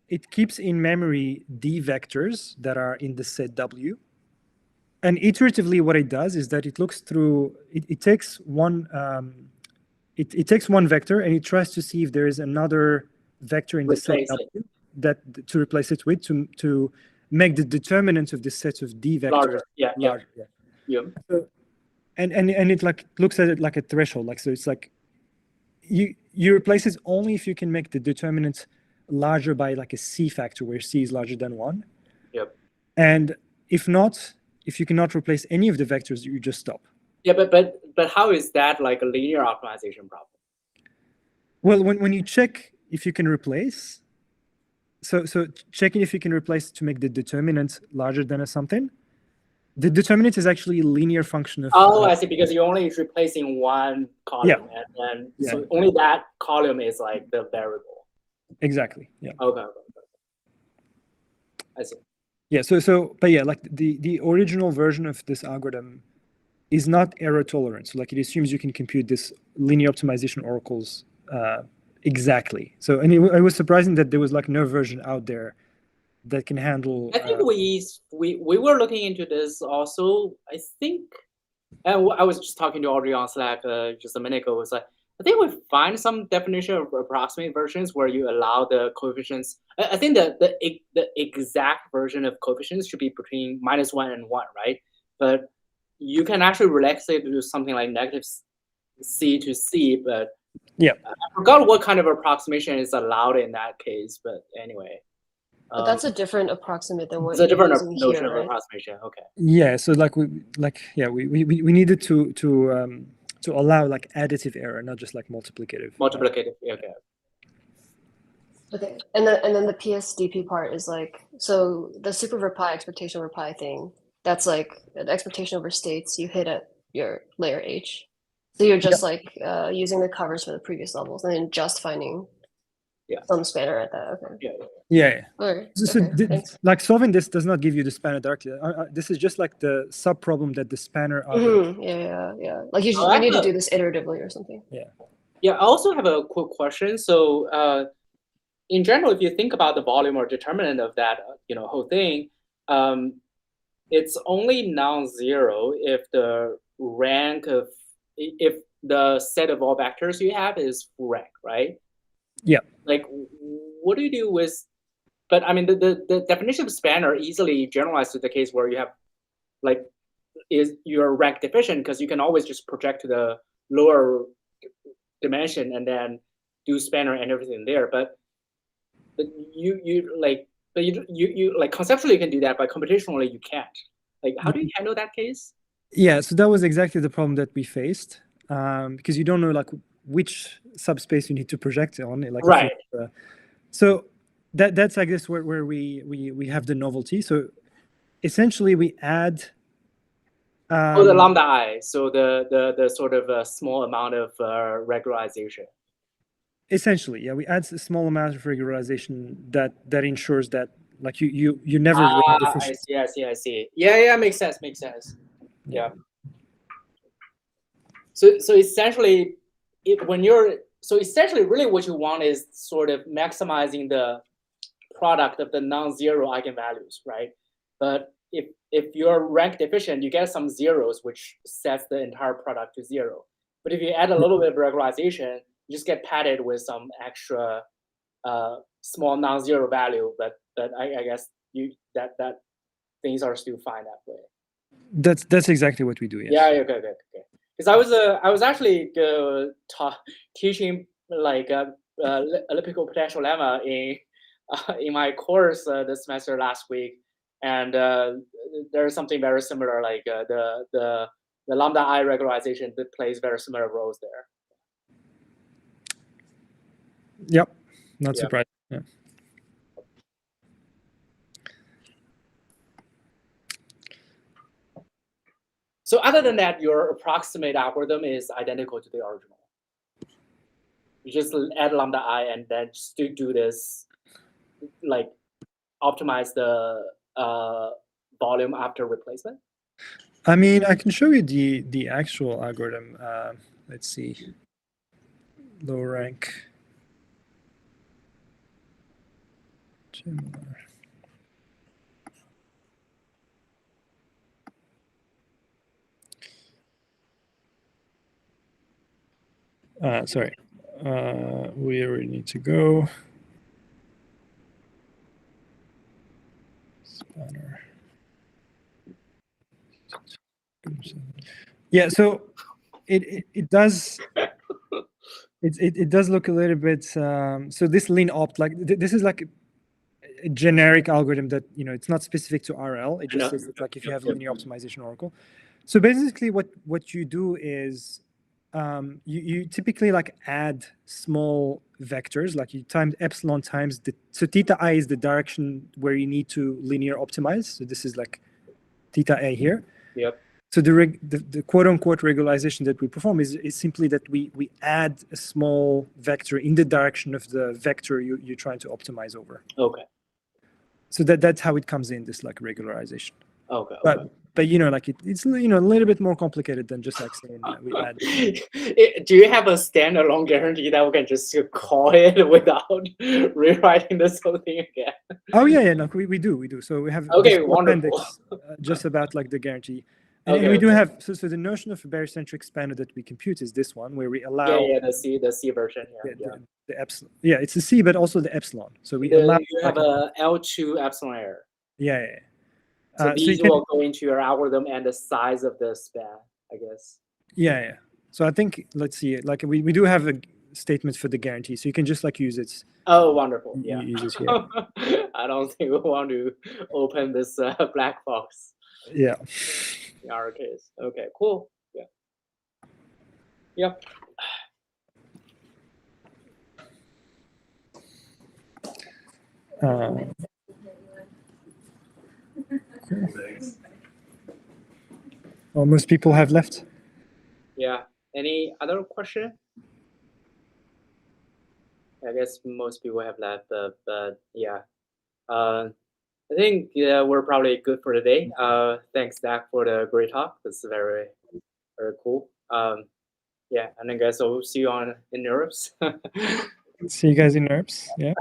in memory d vectors that are in the set W. And iteratively, what it does is that it looks through. It takes one. It takes one vector and it tries to see if there is another vector in the set W that to replace it with to make the determinant of the set of d vectors larger. Yeah. So, and it like looks at it like a threshold. Like, so it's like you replace it only if you can make the determinant larger by like a C factor where C is larger than 1. Yep. And if not, if you cannot replace any of the vectors, you just stop. Yeah, but how is that like a linear optimization problem? Well, when you check if you can replace, so checking if you can replace to make the determinant larger than a something. The determinant is actually a linear function of. Oh, I see. Because you're only replacing one column, Yeah. and then Yeah. so only that column is like the variable. Exactly. Yeah. Okay. I see. Yeah. So, but yeah, like the original version of this algorithm is not error tolerant. So like it assumes you can compute this linear optimization oracles exactly. So, and it was surprising that there was like no version out there that can handle. I think we were looking into this also. I think, and I was just talking to Audrey on Slack just a minute ago. It was like, I think we find some definition of approximate versions where you allow the coefficients. I think the exact version of coefficients should be between -1 and 1, right? But you can actually relax it to something like -c to c. But yeah, I forgot what kind of approximation is allowed in that case. But anyway. But that's a different approximate than what It's a different you're using notion here, of right? approximation. Okay. Yeah. So like we needed to allow like additive error, not just like multiplicative. Multiplicative. Okay. Okay, and then the PSDP part is like, so the super over pi, expectation over pi thing, that's like the expectation over states you hit at your layer H. So you're just like using the covers for the previous levels and then just finding some spanner at that. Okay. Yeah. All right. So Okay, thanks. like solving this does not give you the spanner directly. This is just like the sub problem that the spanner. Yeah. Like you need to do this iteratively or something. Yeah. I also have a quick question. So in general, if you think about the volume or determinant of that, whole thing, it's only non-zero if the rank of if the set of all vectors you have is full rank, right? Yeah. Like, what do you do with? But I mean, the definition of spanner easily generalized to the case where you have, like, is you're rank deficient because you can always just project to the lower dimension and then do spanner and everything there. But you conceptually you can do that, but computationally you can't. Like, how do you handle that case? Yeah, so that was exactly the problem that we faced because you don't know like which subspace you need to project on. Like, right. So that's I guess where we have the novelty. So essentially we add. The lambda I. So the sort of a small amount of regularization. Essentially, yeah, we add a small amount of regularization that ensures that like you never. I see. Yeah, makes sense. Yeah. So essentially, really what you want is sort of maximizing the product of the non-zero eigenvalues, right? But if you're rank deficient, you get some zeros, which sets the entire product to 0. But if you add a little bit of regularization, you just get padded with some extra small non-zero value. But I guess that things are still fine that way. That's exactly what we do. Yes. Yeah. Okay. Because I was actually teaching like elliptical potential lemma in my course this semester last week, and there's something very similar, like the lambda I regularization that plays very similar roles there. Yep, not surprised. Yeah. So other than that, your approximate algorithm is identical to the original. You just add lambda I and then just do this, like optimize the volume after replacement. I mean, I can show you the actual algorithm. Let's see. Low rank. Sorry, we already need to go. Spanner. Yeah, so it does it does look a little bit. So this lean opt, like this is like a generic algorithm that it's not specific to RL. It just says that, like if you have linear optimization oracle. So basically, what you do is you typically like add small vectors, like you times epsilon times so theta I is the direction where you need to linear optimize. So this is like theta A here. Yep. So the quote unquote regularization that we perform is simply that we add a small vector in the direction of the vector you're trying to optimize over. Okay. So that's how it comes in, this like regularization. Okay. But you know, like it's you know a little bit more complicated than just like saying we add. Do you have a standalone guarantee that we can just call it without rewriting this whole thing again? Oh yeah, no, we do. So we have Okay, this wonderful. appendix just about like the guarantee. And, Okay, and we do okay. have so the notion of a barycentric expander that we compute is this one, where we allow the C version. the epsilon. Yeah, it's the C, but also the epsilon. So we You allow have a L2 epsilon error. Yeah. So these will go into your algorithm and the size of the span, I guess. Yeah. So I think, let's see, like we do have a statement for the guarantee, so you can just like use it. Oh, wonderful. Yeah. Use it here. I don't think we want to open this black box. Yeah. In our case. Okay, cool. Yeah. Yep. Most people have left. Yeah. Any other question? I guess most people have left, but yeah. I think we're probably good for today. Thanks, Zach, for the great talk. That's very, very cool. Yeah, and I guess I'll see you in NeurIPS. See you guys in NeurIPS. Yeah.